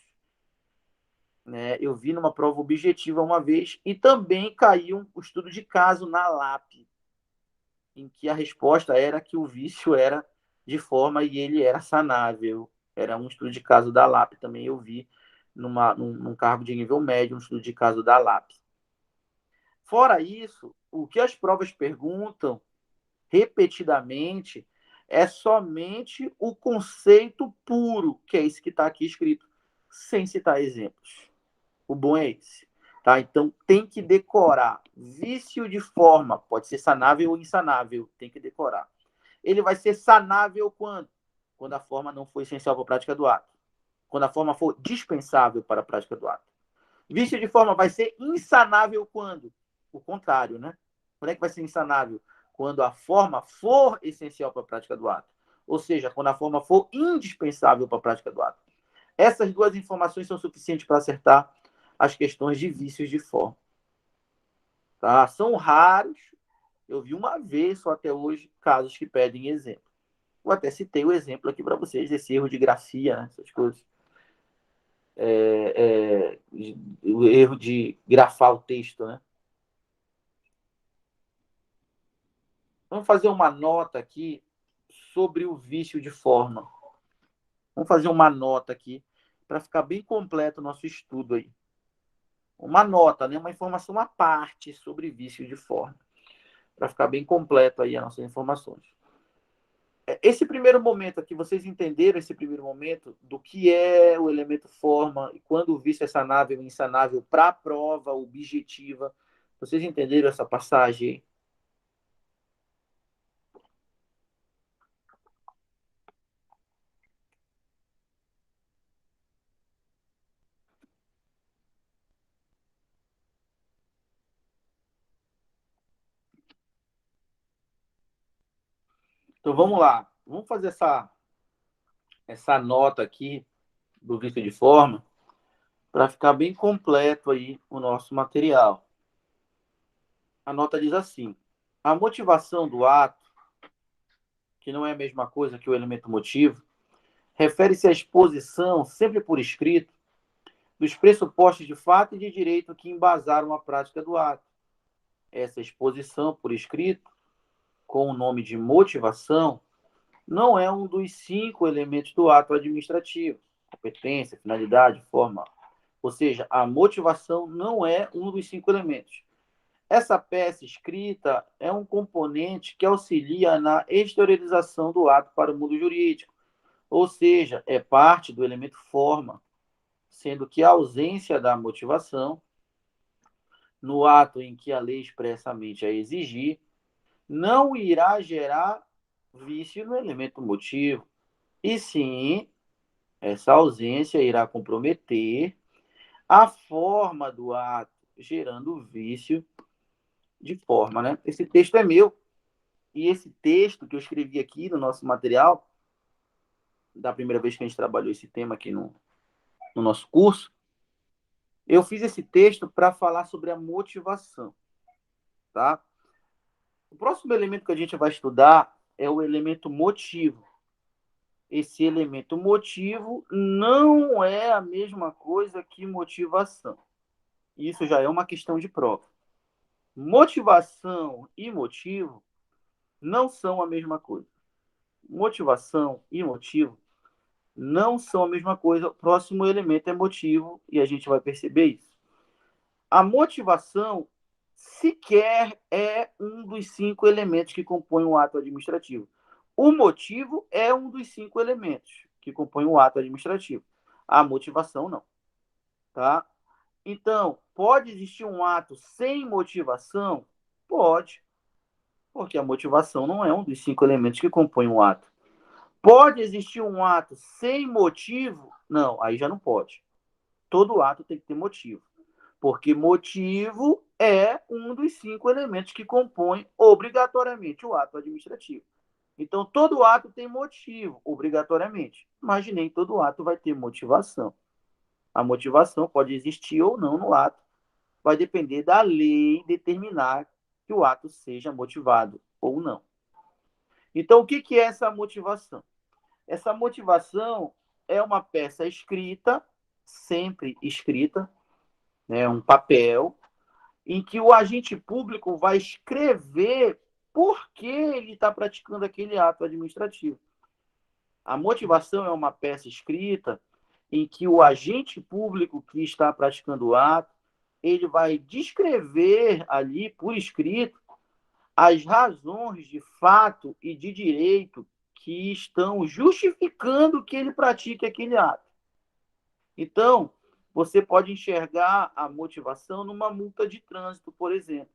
Né? Eu vi numa prova objetiva uma vez e também caiu um estudo de caso na LAP, em que a resposta era que o vício era de forma e ele era sanável. Era um estudo de caso da LAP, também eu vi num cargo de nível médio, um estudo de caso da LAP. Fora isso, o que as provas perguntam repetidamente é somente o conceito puro, que é esse que está aqui escrito, sem citar exemplos. O bom é esse. Tá? Então, tem que decorar. Vício de forma, pode ser sanável ou insanável, tem que decorar. Ele vai ser sanável quando? Quando a forma não for essencial para a prática do ato. Quando a forma for dispensável para a prática do ato. Vício de forma vai ser insanável quando? O contrário, né? Quando é que vai ser insanável? Quando a forma for essencial para a prática do ato. Ou seja, quando a forma for indispensável para a prática do ato. Essas duas informações são suficientes para acertar as questões de vícios de forma. Tá? São raros, eu vi uma vez só até hoje, casos que pedem exemplo. Eu até citei o exemplo aqui para vocês desse erro de grafia, né? Essas coisas. O erro de grafar o texto, né? Vamos fazer uma nota aqui sobre o vício de forma. Vamos fazer uma nota aqui para ficar bem completo o nosso estudo aí. Uma nota, né? Uma informação à parte sobre vício de forma. Para ficar bem completo aí as nossas informações. Esse primeiro momento aqui, vocês entenderam esse primeiro momento do que é o elemento forma e quando o vício é sanável e insanável para a prova objetiva? Vocês entenderam essa passagem? Então vamos lá. Vamos fazer essa nota aqui do vício de forma para ficar bem completo aí o nosso material. A nota diz assim: a motivação do ato, que não é a mesma coisa que o elemento motivo, refere-se à exposição, sempre por escrito, dos pressupostos de fato e de direito que embasaram a prática do ato. Essa exposição por escrito, com o nome de motivação, não é um dos 5 elementos do ato administrativo: competência, finalidade, forma. Ou seja, a motivação não é um dos 5 elementos. Essa peça escrita é um componente que auxilia na exteriorização do ato para o mundo jurídico. Ou seja, é parte do elemento forma, sendo que a ausência da motivação, no ato em que a lei expressamente a exigir, não irá gerar vício no elemento motivo, e sim, essa ausência irá comprometer a forma do ato, gerando vício de forma, né? Esse texto é meu, e esse texto que eu escrevi aqui no nosso material, da primeira vez que a gente trabalhou esse tema aqui no nosso curso, eu fiz esse texto para falar sobre a motivação, tá? O próximo elemento que a gente vai estudar é o elemento motivo. Esse elemento motivo não é a mesma coisa que motivação. Isso já é uma questão de prova. Motivação e motivo não são a mesma coisa. Motivação e motivo não são a mesma coisa. O próximo elemento é motivo e a gente vai perceber isso. A motivação sequer é um dos 5 elementos que compõem o ato administrativo. O motivo é um dos 5 elementos que compõem o ato administrativo. A motivação não, tá? Então, pode existir um ato sem motivação? Pode, porque a motivação não é um dos 5 elementos que compõem o ato. Pode existir um ato sem motivo? Não, aí já não pode. Todo ato tem que ter motivo. Porque motivo é um dos 5 elementos que compõem obrigatoriamente o ato administrativo. Então, todo ato tem motivo, obrigatoriamente. Mas nem todo ato vai ter motivação. A motivação pode existir ou não no ato. Vai depender da lei determinar que o ato seja motivado ou não. Então, o que é essa motivação? Essa motivação é uma peça escrita, sempre escrita, né, um papel, em que o agente público vai escrever por que ele está praticando aquele ato administrativo. A motivação é uma peça escrita em que o agente público que está praticando o ato, ele vai descrever ali, por escrito, as razões de fato e de direito que estão justificando que ele pratique aquele ato. Então, você pode enxergar a motivação numa multa de trânsito, por exemplo.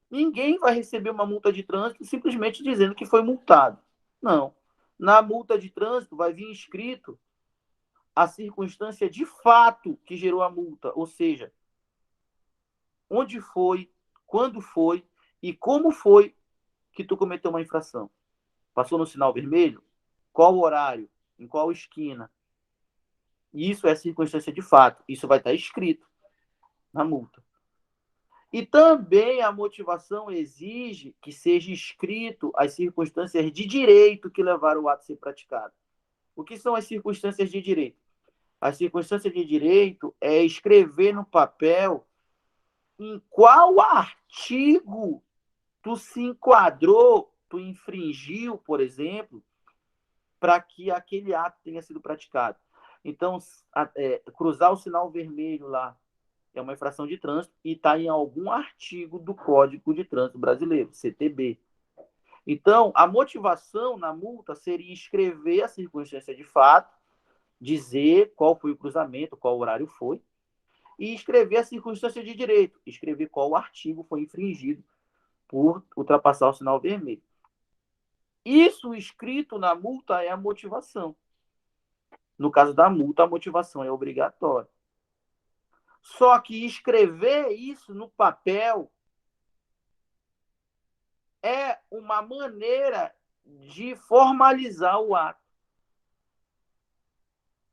Ninguém vai receber uma multa de trânsito simplesmente dizendo que foi multado. Não. Na multa de trânsito vai vir escrito a circunstância de fato que gerou a multa, ou seja, onde foi, quando foi e como foi que tu cometeu uma infração. Passou no sinal vermelho? Qual horário? Em qual esquina? Isso é circunstância de fato. Isso vai estar escrito na multa. E também a motivação exige que seja escrito as circunstâncias de direito que levaram o ato a ser praticado. O que são as circunstâncias de direito? As circunstâncias de direito é escrever no papel em qual artigo tu se enquadrou, tu infringiu, por exemplo, para que aquele ato tenha sido praticado. Então, cruzar o sinal vermelho lá é uma infração de trânsito e está em algum artigo do Código de Trânsito Brasileiro, CTB. Então, a motivação na multa seria escrever a circunstância de fato, dizer qual foi o cruzamento, qual horário foi, e escrever a circunstância de direito, escrever qual artigo foi infringido por ultrapassar o sinal vermelho. Isso escrito na multa é a motivação. No caso da multa, a motivação é obrigatória. Só que escrever isso no papel é uma maneira de formalizar o ato.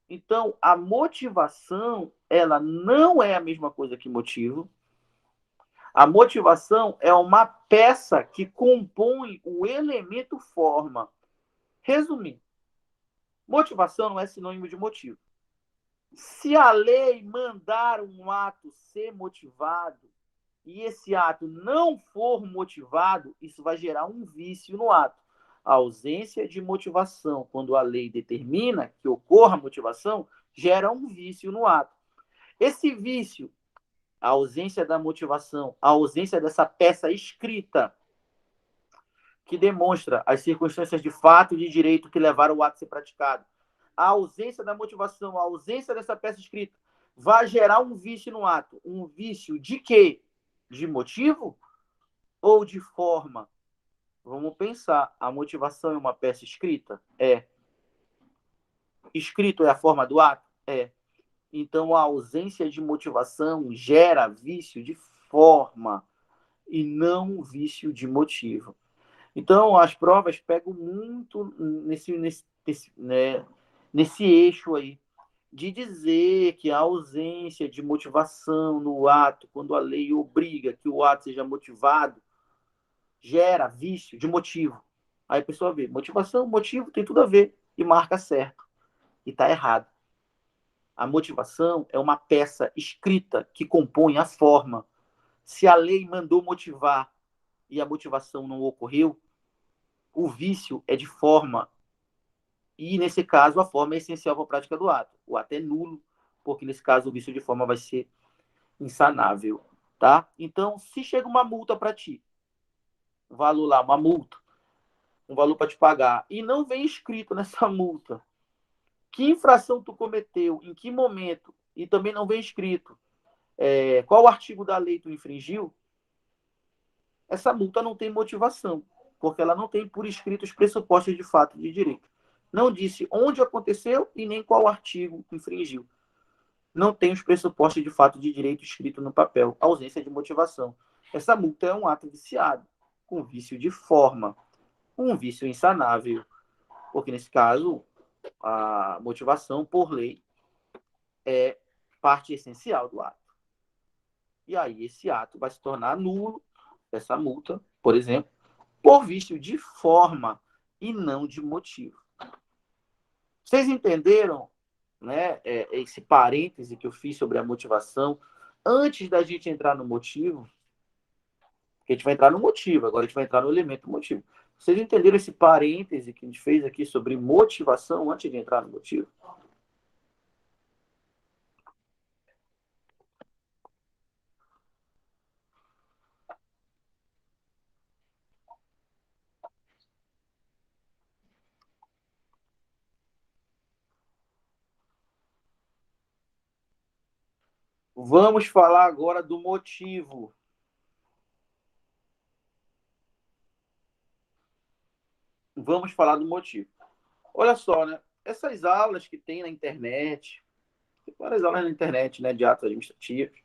Então, a motivação, ela não é a mesma coisa que motivo. A motivação é uma peça que compõe o elemento forma. Resumindo, motivação não é sinônimo de motivo. Se a lei mandar um ato ser motivado e esse ato não for motivado, isso vai gerar um vício no ato. A ausência de motivação, quando a lei determina que ocorra motivação, gera um vício no ato. Esse vício, a ausência da motivação, a ausência dessa peça escrita, que demonstra as circunstâncias de fato e de direito que levaram o ato a ser praticado. A ausência da motivação, a ausência dessa peça escrita, vai gerar um vício no ato. Um vício de quê? De motivo ou de forma? Vamos pensar. A motivação é uma peça escrita? É. Escrito é a forma do ato? É. Então, a ausência de motivação gera vício de forma e não vício de motivo. Então, as provas pegam muito nesse eixo aí, de dizer que a ausência de motivação no ato, quando a lei obriga que o ato seja motivado, gera vício de motivo. Aí a pessoa vê, motivação, motivo, tem tudo a ver, e marca certo. E está errado. A motivação é uma peça escrita que compõe a forma. Se a lei mandou motivar e a motivação não ocorreu, o vício é de forma. E, nesse caso, a forma é essencial para a prática do ato. O ato é nulo, porque, nesse caso, o vício de forma vai ser insanável. Tá? Então, se chega uma multa para ti, um valor lá, uma multa, um valor para te pagar, e não vem escrito nessa multa que infração tu cometeu, em que momento, e também não vem escrito qual artigo da lei tu infringiu, essa multa não tem motivação, porque ela não tem por escrito os pressupostos de fato e de direito. Não disse onde aconteceu e nem qual artigo infringiu. Não tem os pressupostos de fato e de direito escrito no papel. Ausência de motivação. Essa multa é um ato viciado, com vício de forma, um vício insanável, porque nesse caso a motivação por lei é parte essencial do ato. E aí esse ato vai se tornar nulo, essa multa, por exemplo, por vício de forma e não de motivo. Vocês entenderam, né, esse parêntese que eu fiz sobre a motivação antes da gente entrar no motivo? Porque a gente vai entrar no motivo, agora a gente vai entrar no elemento motivo. Vocês entenderam esse parêntese que a gente fez aqui sobre motivação antes de entrar no motivo? Vamos falar agora do motivo. Vamos falar do motivo. Olha só, né? Essas aulas que tem na internet, tem várias aulas na internet, né, de atos administrativos,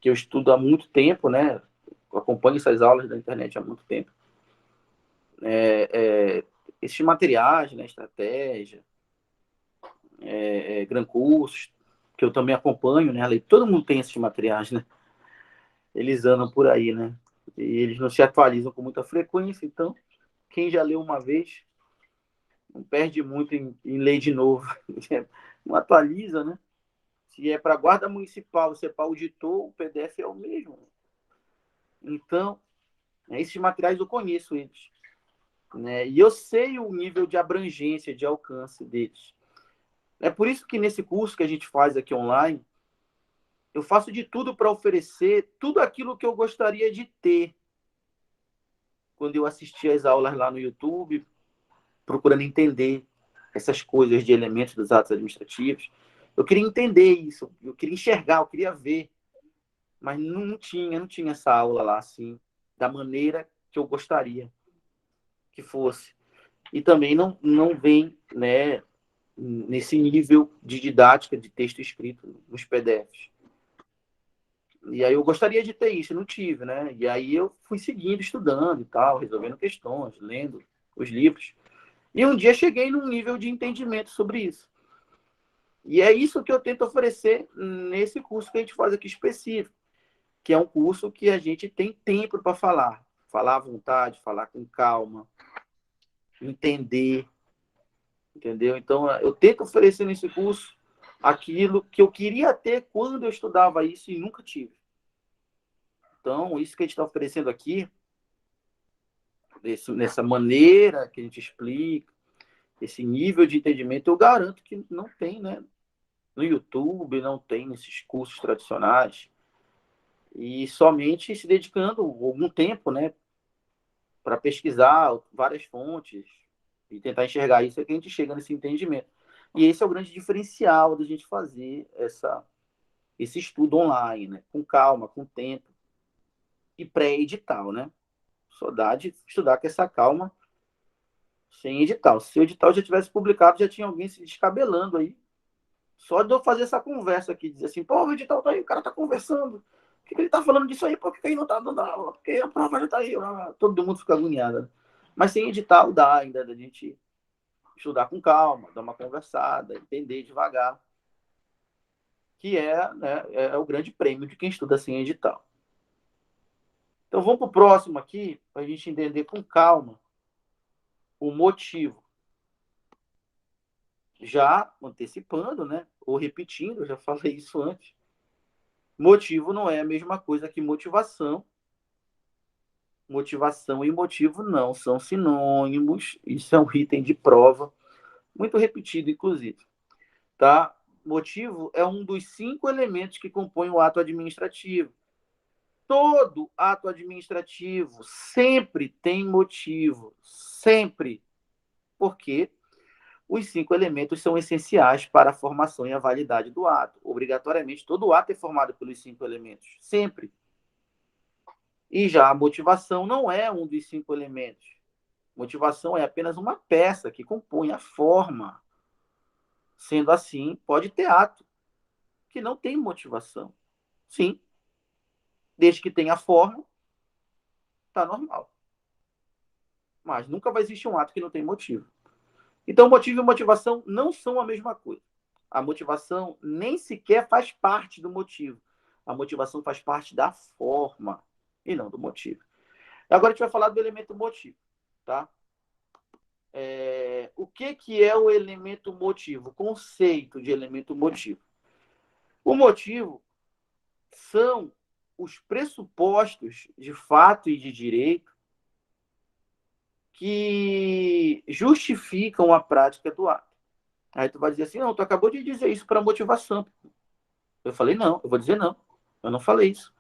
que eu estudo há muito tempo, né? Eu acompanho essas aulas da internet há muito tempo. Esses materiais, né, estratégia, Gran Cursos, que eu também acompanho, né? Todo mundo tem esses materiais, né? Eles andam por aí, né? E eles não se atualizam com muita frequência, então quem já leu uma vez não perde muito em ler de novo. Não atualiza, né? Se é para guarda municipal, se é para auditor, o PDF é o mesmo. Então, esses materiais eu conheço eles, né? E eu sei o nível de abrangência, de alcance deles. É por isso que nesse curso que a gente faz aqui online, eu faço de tudo para oferecer tudo aquilo que eu gostaria de ter quando eu assistia às aulas lá no YouTube, procurando entender essas coisas de elementos dos atos administrativos. Eu queria entender isso, eu queria enxergar, eu queria ver, mas não tinha essa aula lá assim, da maneira que eu gostaria que fosse. E também não vem, né, nesse nível de didática de texto escrito nos PDFs. E aí eu gostaria de ter isso, não tive, né? E aí eu fui seguindo, estudando e tal, resolvendo questões, lendo os livros. E um dia cheguei num nível de entendimento sobre isso. E é isso que eu tento oferecer nesse curso que a gente faz aqui específico, que é um curso que a gente tem tempo para falar. Falar à vontade, falar com calma, entender, entendeu? Então, eu tento oferecer nesse curso aquilo que eu queria ter quando eu estudava isso e nunca tive. Então, isso que a gente está oferecendo aqui, nessa maneira que a gente explica, esse nível de entendimento, eu garanto que não tem, né? No YouTube, não tem nesses cursos tradicionais. E somente se dedicando algum tempo, né? para pesquisar várias fontes e tentar enxergar isso, é que a gente chega nesse entendimento. E esse é o grande diferencial da gente fazer esse estudo online, né? Com calma, com tempo e pré-edital, né? Só dá de estudar com essa calma sem edital. Se o edital já tivesse publicado, já tinha alguém se descabelando aí. Só de eu fazer essa conversa aqui, dizer assim, pô, o edital tá aí, o cara tá conversando. Por que ele tá falando disso aí? Por que ele não tá dando aula? Porque a prova já tá aí. Todo mundo fica agoniado. Mas sem edital dá ainda da gente estudar com calma, dar uma conversada, entender devagar. Que né, é o grande prêmio de quem estuda sem edital. Então vamos para o próximo aqui, para a gente entender com calma o motivo. Já antecipando, né? Ou repetindo, eu já falei isso antes. Motivo não é a mesma coisa que motivação. Motivação e motivo não são sinônimos. Isso é um item de prova, muito repetido, inclusive. Tá? Motivo é um dos 5 elementos que compõem o ato administrativo. Todo ato administrativo sempre tem motivo. Sempre. Por quê? Os 5 elementos são essenciais para a formação e a validade do ato. Obrigatoriamente, todo ato é formado pelos 5 elementos. Sempre. E já a motivação não é um dos 5 elementos. Motivação é apenas uma peça que compõe a forma. Sendo assim, pode ter ato que não tem motivação. Sim. Desde que tenha forma, está normal. Mas nunca vai existir um ato que não tem motivo. Então, motivo e motivação não são a mesma coisa. A motivação nem sequer faz parte do motivo. A motivação faz parte da forma e não do motivo. Agora a gente vai falar do elemento motivo, tá? O que é o elemento motivo? O conceito de elemento motivo. O motivo são os pressupostos de fato e de direito que justificam a prática do ato. Aí tu vai dizer assim, não, tu acabou de dizer isso para motivação. Eu falei, não, eu vou dizer não. Eu não falei isso.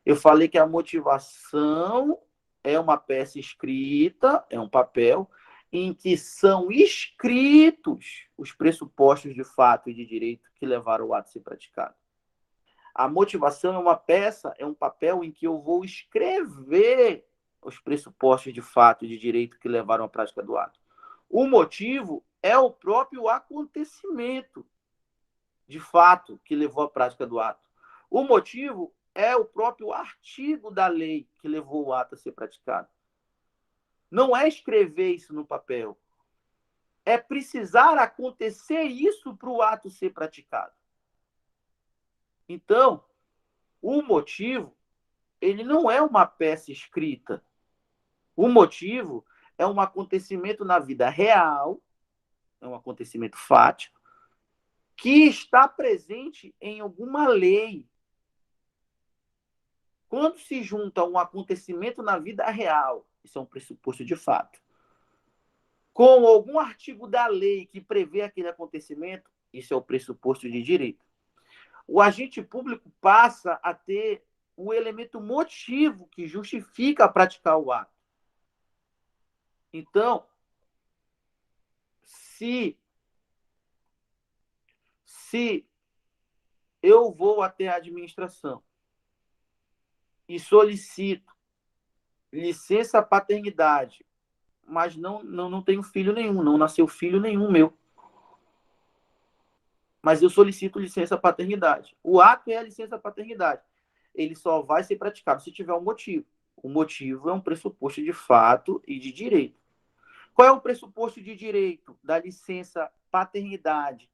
Eu falei que a motivação é uma peça escrita, é um papel, em que são escritos os pressupostos de fato e de direito que levaram o ato a ser praticado. A motivação é uma peça, é um papel em que eu vou escrever os pressupostos de fato e de direito que levaram à prática do ato. O motivo é o próprio acontecimento de fato que levou à prática do ato. O motivo é o próprio artigo da lei que levou o ato a ser praticado. Não é escrever isso no papel. É precisar acontecer isso para o ato ser praticado. Então, o motivo, ele não é uma peça escrita. O motivo é um acontecimento na vida real, é um acontecimento fático, que está presente em alguma lei. Quando se junta um acontecimento na vida real, isso é um pressuposto de fato, com algum artigo da lei que prevê aquele acontecimento, isso é o pressuposto de direito. O agente público passa a ter o elemento motivo que justifica praticar o ato. Então, se eu vou até a administração e solicito licença paternidade, mas não tenho filho nenhum, não nasceu filho nenhum meu, mas eu solicito licença paternidade. O ato é a licença paternidade. Ele só vai ser praticado se tiver um motivo. O motivo é um pressuposto de fato e de direito. Qual é o pressuposto de direito da licença paternidade?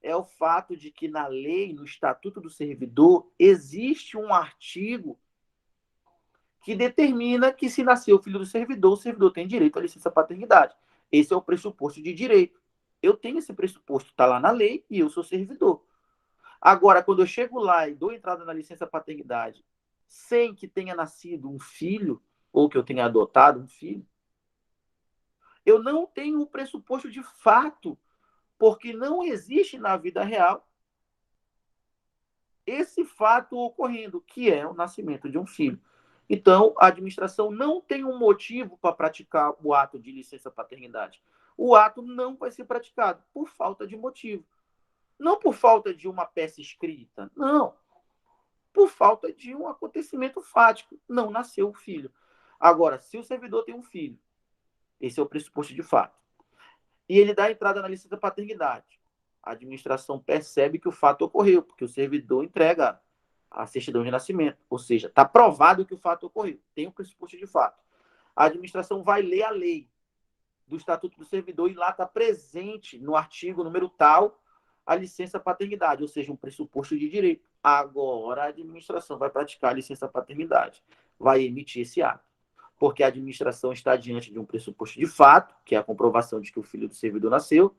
É o fato de que na lei, no Estatuto do Servidor, existe um artigo que determina que se nascer o filho do servidor, o servidor tem direito à licença paternidade. Esse é o pressuposto de direito. Eu tenho esse pressuposto, está lá na lei e eu sou servidor. Agora, quando eu chego lá e dou entrada na licença paternidade sem que tenha nascido um filho, ou que eu tenha adotado um filho, eu não tenho o pressuposto de fato, porque não existe na vida real esse fato ocorrendo, que é o nascimento de um filho. Então, a administração não tem um motivo para praticar o ato de licença-paternidade. O ato não vai ser praticado por falta de motivo. Não por falta de uma peça escrita, não. Por falta de um acontecimento fático. Não nasceu o filho. Agora, se o servidor tem um filho, esse é o pressuposto de fato, e ele dá entrada na licença-paternidade, a administração percebe que o fato ocorreu, porque o servidor entrega a certidão de nascimento. Ou seja, está provado que o fato ocorreu. Tem o pressuposto de fato. A administração vai ler a lei do Estatuto do Servidor e lá está presente no artigo número tal a licença-paternidade, ou seja, um pressuposto de direito. Agora a administração vai praticar a licença-paternidade, vai emitir esse ato, porque a administração está diante de um pressuposto de fato, que é a comprovação de que o filho do servidor nasceu,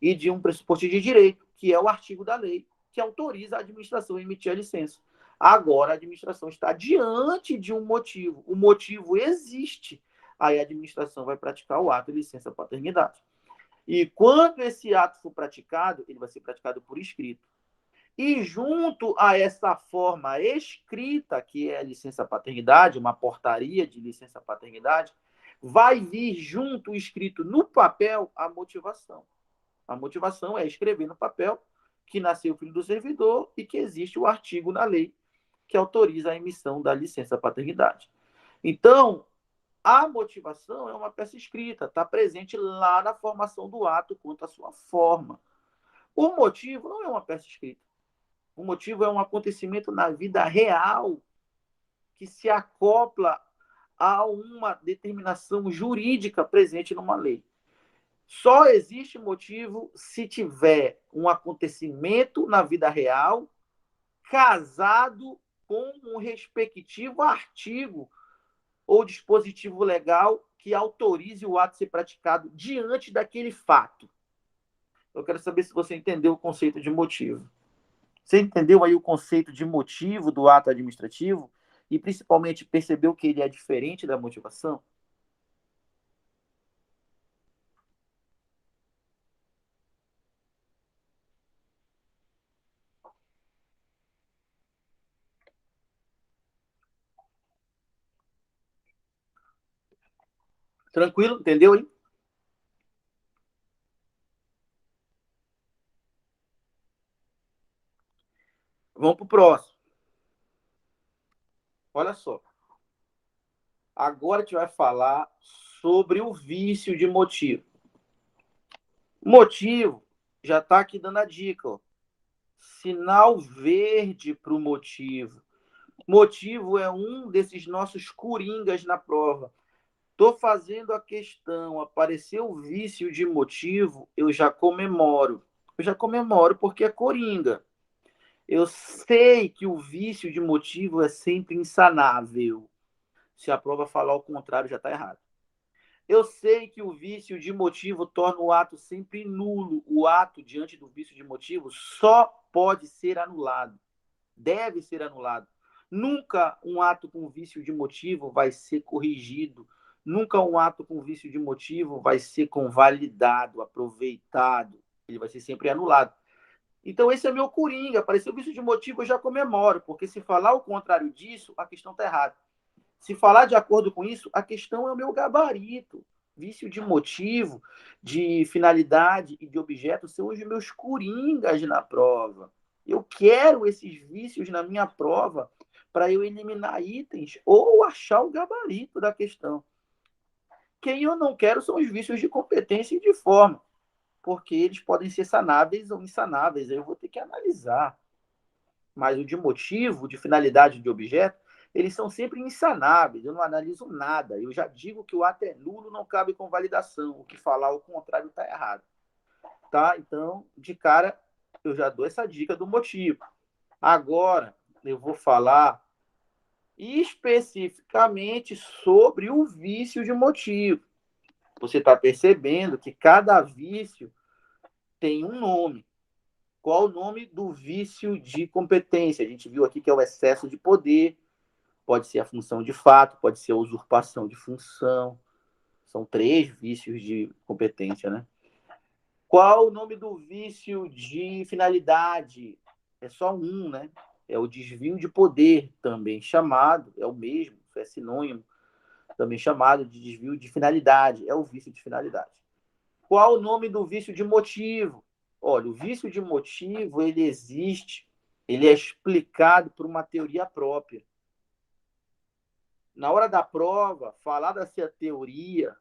e de um pressuposto de direito, que é o artigo da lei, que autoriza a administração a emitir a licença. Agora a administração está diante de um motivo. O motivo existe. Aí a administração vai praticar o ato de licença-paternidade. E quando esse ato for praticado, ele vai ser praticado por escrito. E junto a essa forma escrita, que é a licença-paternidade, uma portaria de licença-paternidade, vai vir junto, escrito no papel, a motivação. A motivação é escrever no papel que nasceu o filho do servidor e que existe o artigo na lei que autoriza a emissão da licença-paternidade. Então, a motivação é uma peça escrita, está presente lá na formação do ato quanto à sua forma. O motivo não é uma peça escrita. O motivo é um acontecimento na vida real que se acopla a uma determinação jurídica presente numa lei. Só existe motivo se tiver um acontecimento na vida real casado com um respectivo artigo ou dispositivo legal que autorize o ato ser praticado diante daquele fato. Eu quero saber se você entendeu o conceito de motivo. Você entendeu aí o conceito de motivo do ato administrativo e principalmente percebeu que ele é diferente da motivação? Tranquilo? Entendeu aí? Vamos para o próximo. Olha só. Agora a gente vai falar sobre o vício de motivo. Motivo, já está aqui dando a dica. Ó. Sinal verde para o motivo. Motivo é um desses nossos coringas na prova. Estou fazendo a questão, apareceu o vício de motivo, eu já comemoro. Eu já comemoro porque é coringa. Eu sei que o vício de motivo é sempre insanável. Se a prova falar o contrário, já está errado. Eu sei que o vício de motivo torna o ato sempre nulo. O ato, diante do vício de motivo, só pode ser anulado. Deve ser anulado. Nunca um ato com vício de motivo vai ser corrigido. Nunca um ato com vício de motivo vai ser convalidado, aproveitado. Ele vai ser sempre anulado. Então, esse é meu coringa. Apareceu vício de motivo, eu já comemoro, porque se falar o contrário disso, a questão está errada. Se falar de acordo com isso, a questão é o meu gabarito. Vício de motivo, de finalidade e de objeto são os meus coringas na prova. Eu quero esses vícios na minha prova para eu eliminar itens ou achar o gabarito da questão. Quem eu não quero são os vícios de competência e de forma, porque eles podem ser sanáveis ou insanáveis. Aí eu vou ter que analisar. Mas o de motivo, de finalidade, de objeto, eles são sempre insanáveis. Eu não analiso nada. Eu já digo que o ato é nulo, não cabe convalidação. O que falar o contrário está errado. Tá? Então, de cara, eu já dou essa dica do motivo. Agora, eu vou falar especificamente sobre o vício de motivo. Você está percebendo que cada vício tem um nome. Qual o nome do vício de competência? A gente viu aqui que é o excesso de poder, pode ser a função de fato, pode ser a usurpação de função. São três vícios de competência, né? Qual o nome do vício de finalidade? É só um, né? É o desvio de poder, também chamado, é o mesmo, isso é sinônimo, também chamado de desvio de finalidade, é o vício de finalidade. Qual o nome do vício de motivo? Olha, o vício de motivo, ele existe, ele é explicado por uma teoria própria. Na hora da prova, falar dessa teoria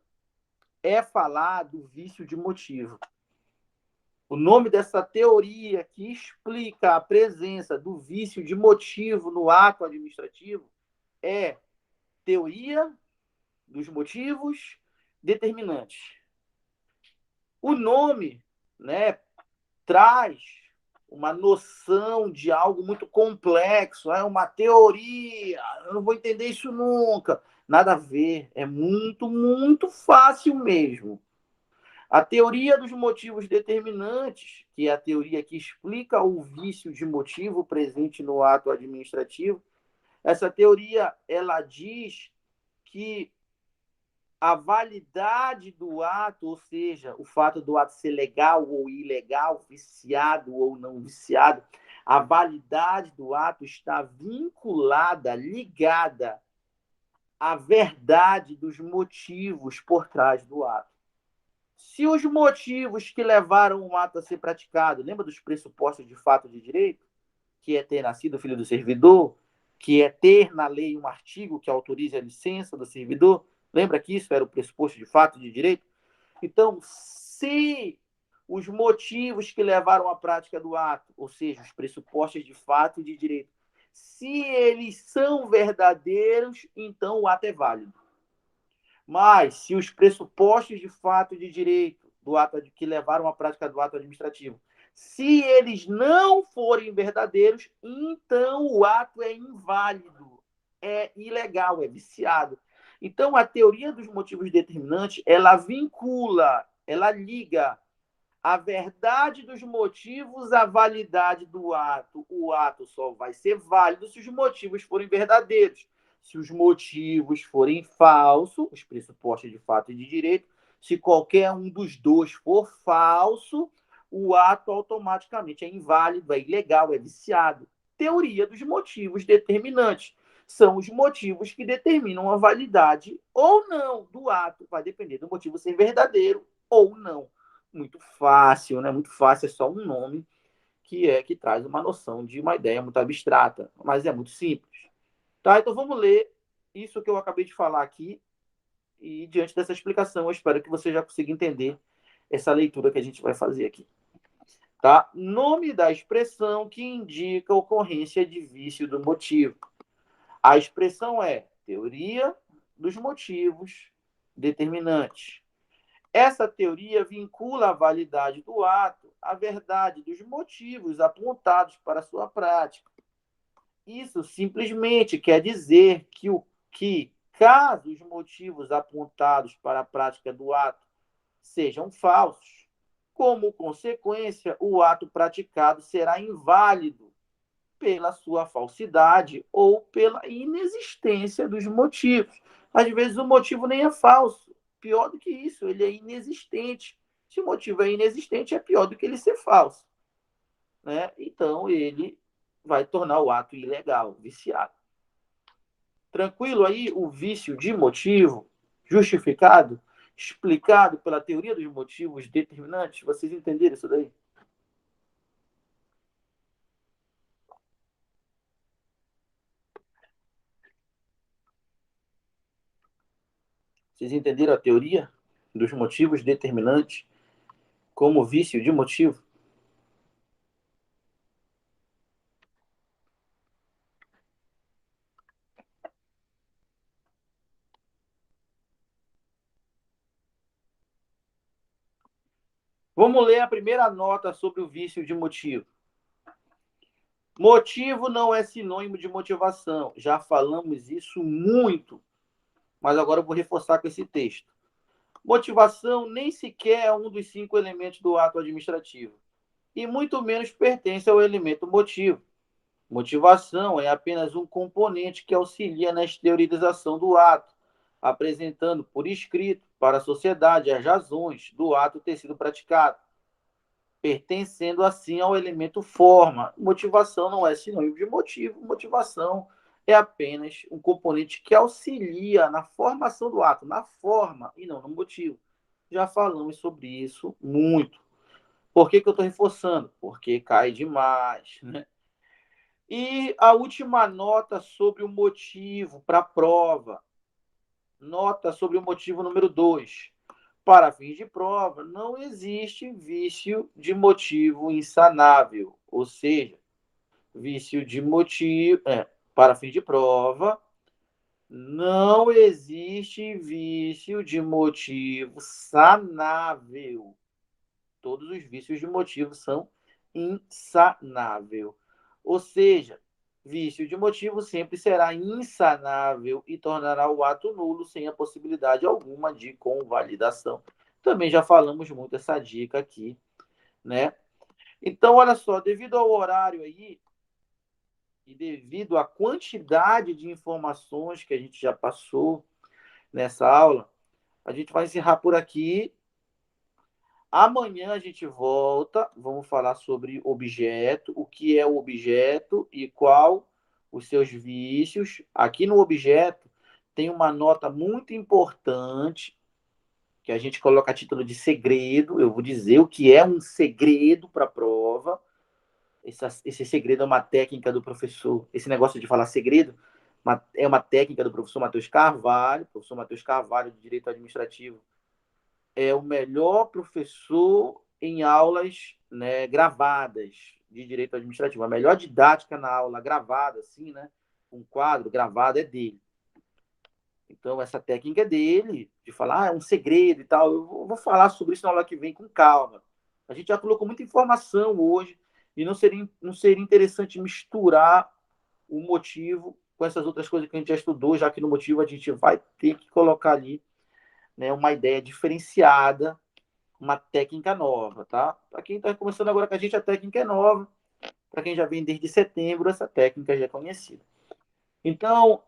é falar do vício de motivo. O nome dessa teoria que explica a presença do vício de motivo no ato administrativo é teoria dos motivos determinantes. O nome, né, traz uma noção de algo muito complexo, é uma teoria, eu não vou entender isso nunca. Nada a ver, é muito, muito fácil mesmo. A teoria dos motivos determinantes, que é a teoria que explica o vício de motivo presente no ato administrativo, essa teoria ela diz que a validade do ato, ou seja, o fato do ato ser legal ou ilegal, viciado ou não viciado, a validade do ato está vinculada, ligada à verdade dos motivos por trás do ato. Se os motivos que levaram o ato a ser praticado, lembra dos pressupostos de fato de direito? Que é ter nascido filho do servidor, que é ter na lei um artigo que autorize a licença do servidor. Lembra que isso era o pressuposto de fato de direito? Então, se os motivos que levaram à prática do ato, ou seja, os pressupostos de fato e de direito, se eles são verdadeiros, então o ato é válido. Mas, se os pressupostos de fato e de direito do ato que levaram à prática do ato administrativo, se eles não forem verdadeiros, então o ato é inválido, é ilegal, é viciado. Então, a teoria dos motivos determinantes, ela vincula, ela liga a verdade dos motivos à validade do ato. O ato só vai ser válido se os motivos forem verdadeiros. Se os motivos forem falsos, os pressupostos de fato e de direito, se qualquer um dos dois for falso, o ato automaticamente é inválido, é ilegal, é viciado. Teoria dos motivos determinantes. São os motivos que determinam a validade ou não do ato. Vai depender do motivo ser verdadeiro ou não. Muito fácil, né? Muito fácil, é só um nome que traz uma noção de uma ideia muito abstrata, mas é muito simples. Tá? Então vamos ler isso que eu acabei de falar aqui e diante dessa explicação eu espero que você já consiga entender essa leitura que a gente vai fazer aqui. Tá? Nome da expressão que indica a ocorrência de vício do motivo. A expressão é teoria dos motivos determinantes. Essa teoria vincula a validade do ato à verdade dos motivos apontados para a sua prática. Isso simplesmente quer dizer que caso os motivos apontados para a prática do ato sejam falsos, como consequência, o ato praticado será inválido pela sua falsidade ou pela inexistência dos motivos. Às vezes o motivo nem é falso. Pior do que isso, ele é inexistente. Se o motivo é inexistente, é pior do que ele ser falso. Né? Então, ele vai tornar o ato ilegal, viciado. Tranquilo aí o vício de motivo justificado, explicado pela teoria dos motivos determinantes? Vocês entenderam isso daí? Vocês entenderam a teoria dos motivos determinantes como vício de motivo? Vamos ler a primeira nota sobre o vício de motivo. Motivo não é sinônimo de motivação. Já falamos isso muito, mas agora eu vou reforçar com esse texto. Motivação nem sequer é um dos 5 elementos do ato administrativo, e muito menos pertence ao elemento motivo. Motivação é apenas um componente que auxilia na exteriorização do ato, apresentando por escrito para a sociedade as razões do ato ter sido praticado, pertencendo assim ao elemento forma. Motivação não é sinônimo de motivo, motivação é apenas um componente que auxilia na formação do ato, na forma e não no motivo. Já falamos sobre isso muito. Por que eu estou reforçando? Porque cai demais, né? E a última nota sobre o motivo para a prova. Nota sobre o motivo número 2. Para fins de prova, não existe vício de motivo insanável. Ou seja, vício de motivo. Para fins de prova, não existe vício de motivo sanável. Todos os vícios de motivo são insanável. Ou seja, vício de motivo sempre será insanável e tornará o ato nulo sem a possibilidade alguma de convalidação. Também já falamos muito essa dica aqui, né? Então, olha só, devido ao horário aí e devido à quantidade de informações que a gente já passou nessa aula, a gente vai encerrar por aqui. Amanhã a gente volta, vamos falar sobre objeto, o que é o objeto e qual os seus vícios. Aqui no objeto tem uma nota muito importante que a gente coloca a título de segredo. Eu vou dizer o que é um segredo para a prova. Esse segredo é uma técnica do professor. Esse negócio de falar segredo é uma técnica do professor Matheus Carvalho. Professor Matheus Carvalho, de Direito Administrativo, é o melhor professor em aulas, né, gravadas de direito administrativo. A melhor didática na aula gravada, assim, né, um quadro gravado, é dele. Então, essa técnica é dele, de falar, é um segredo e tal. Eu vou falar sobre isso na aula que vem com calma. A gente já colocou muita informação hoje e não seria interessante misturar o motivo com essas outras coisas que a gente já estudou, já que no motivo a gente vai ter que colocar ali, né, uma ideia diferenciada, uma técnica nova, tá? Para quem está começando agora com a gente, a técnica é nova. Para quem já vem desde setembro, essa técnica já é conhecida. Então,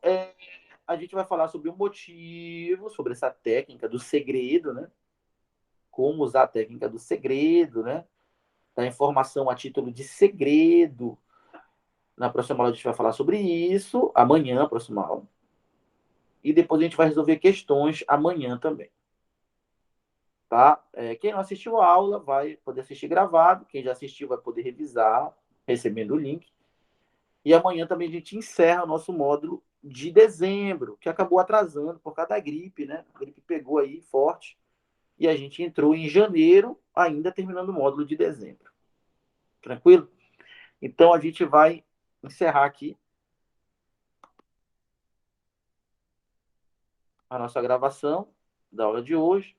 a gente vai falar sobre o motivo, sobre essa técnica do segredo, né? Como usar a técnica do segredo, né? Da informação a título de segredo. Na próxima aula a gente vai falar sobre isso, amanhã, próxima aula. E depois a gente vai resolver questões amanhã também. Tá? Quem não assistiu a aula vai poder assistir gravado, quem já assistiu vai poder revisar, recebendo o link. E amanhã também a gente encerra o nosso módulo de dezembro, que acabou atrasando por causa da gripe, né? A gripe pegou aí forte e a gente entrou em janeiro, ainda terminando o módulo de dezembro. Tranquilo? Então a gente vai encerrar aqui a nossa gravação da aula de hoje.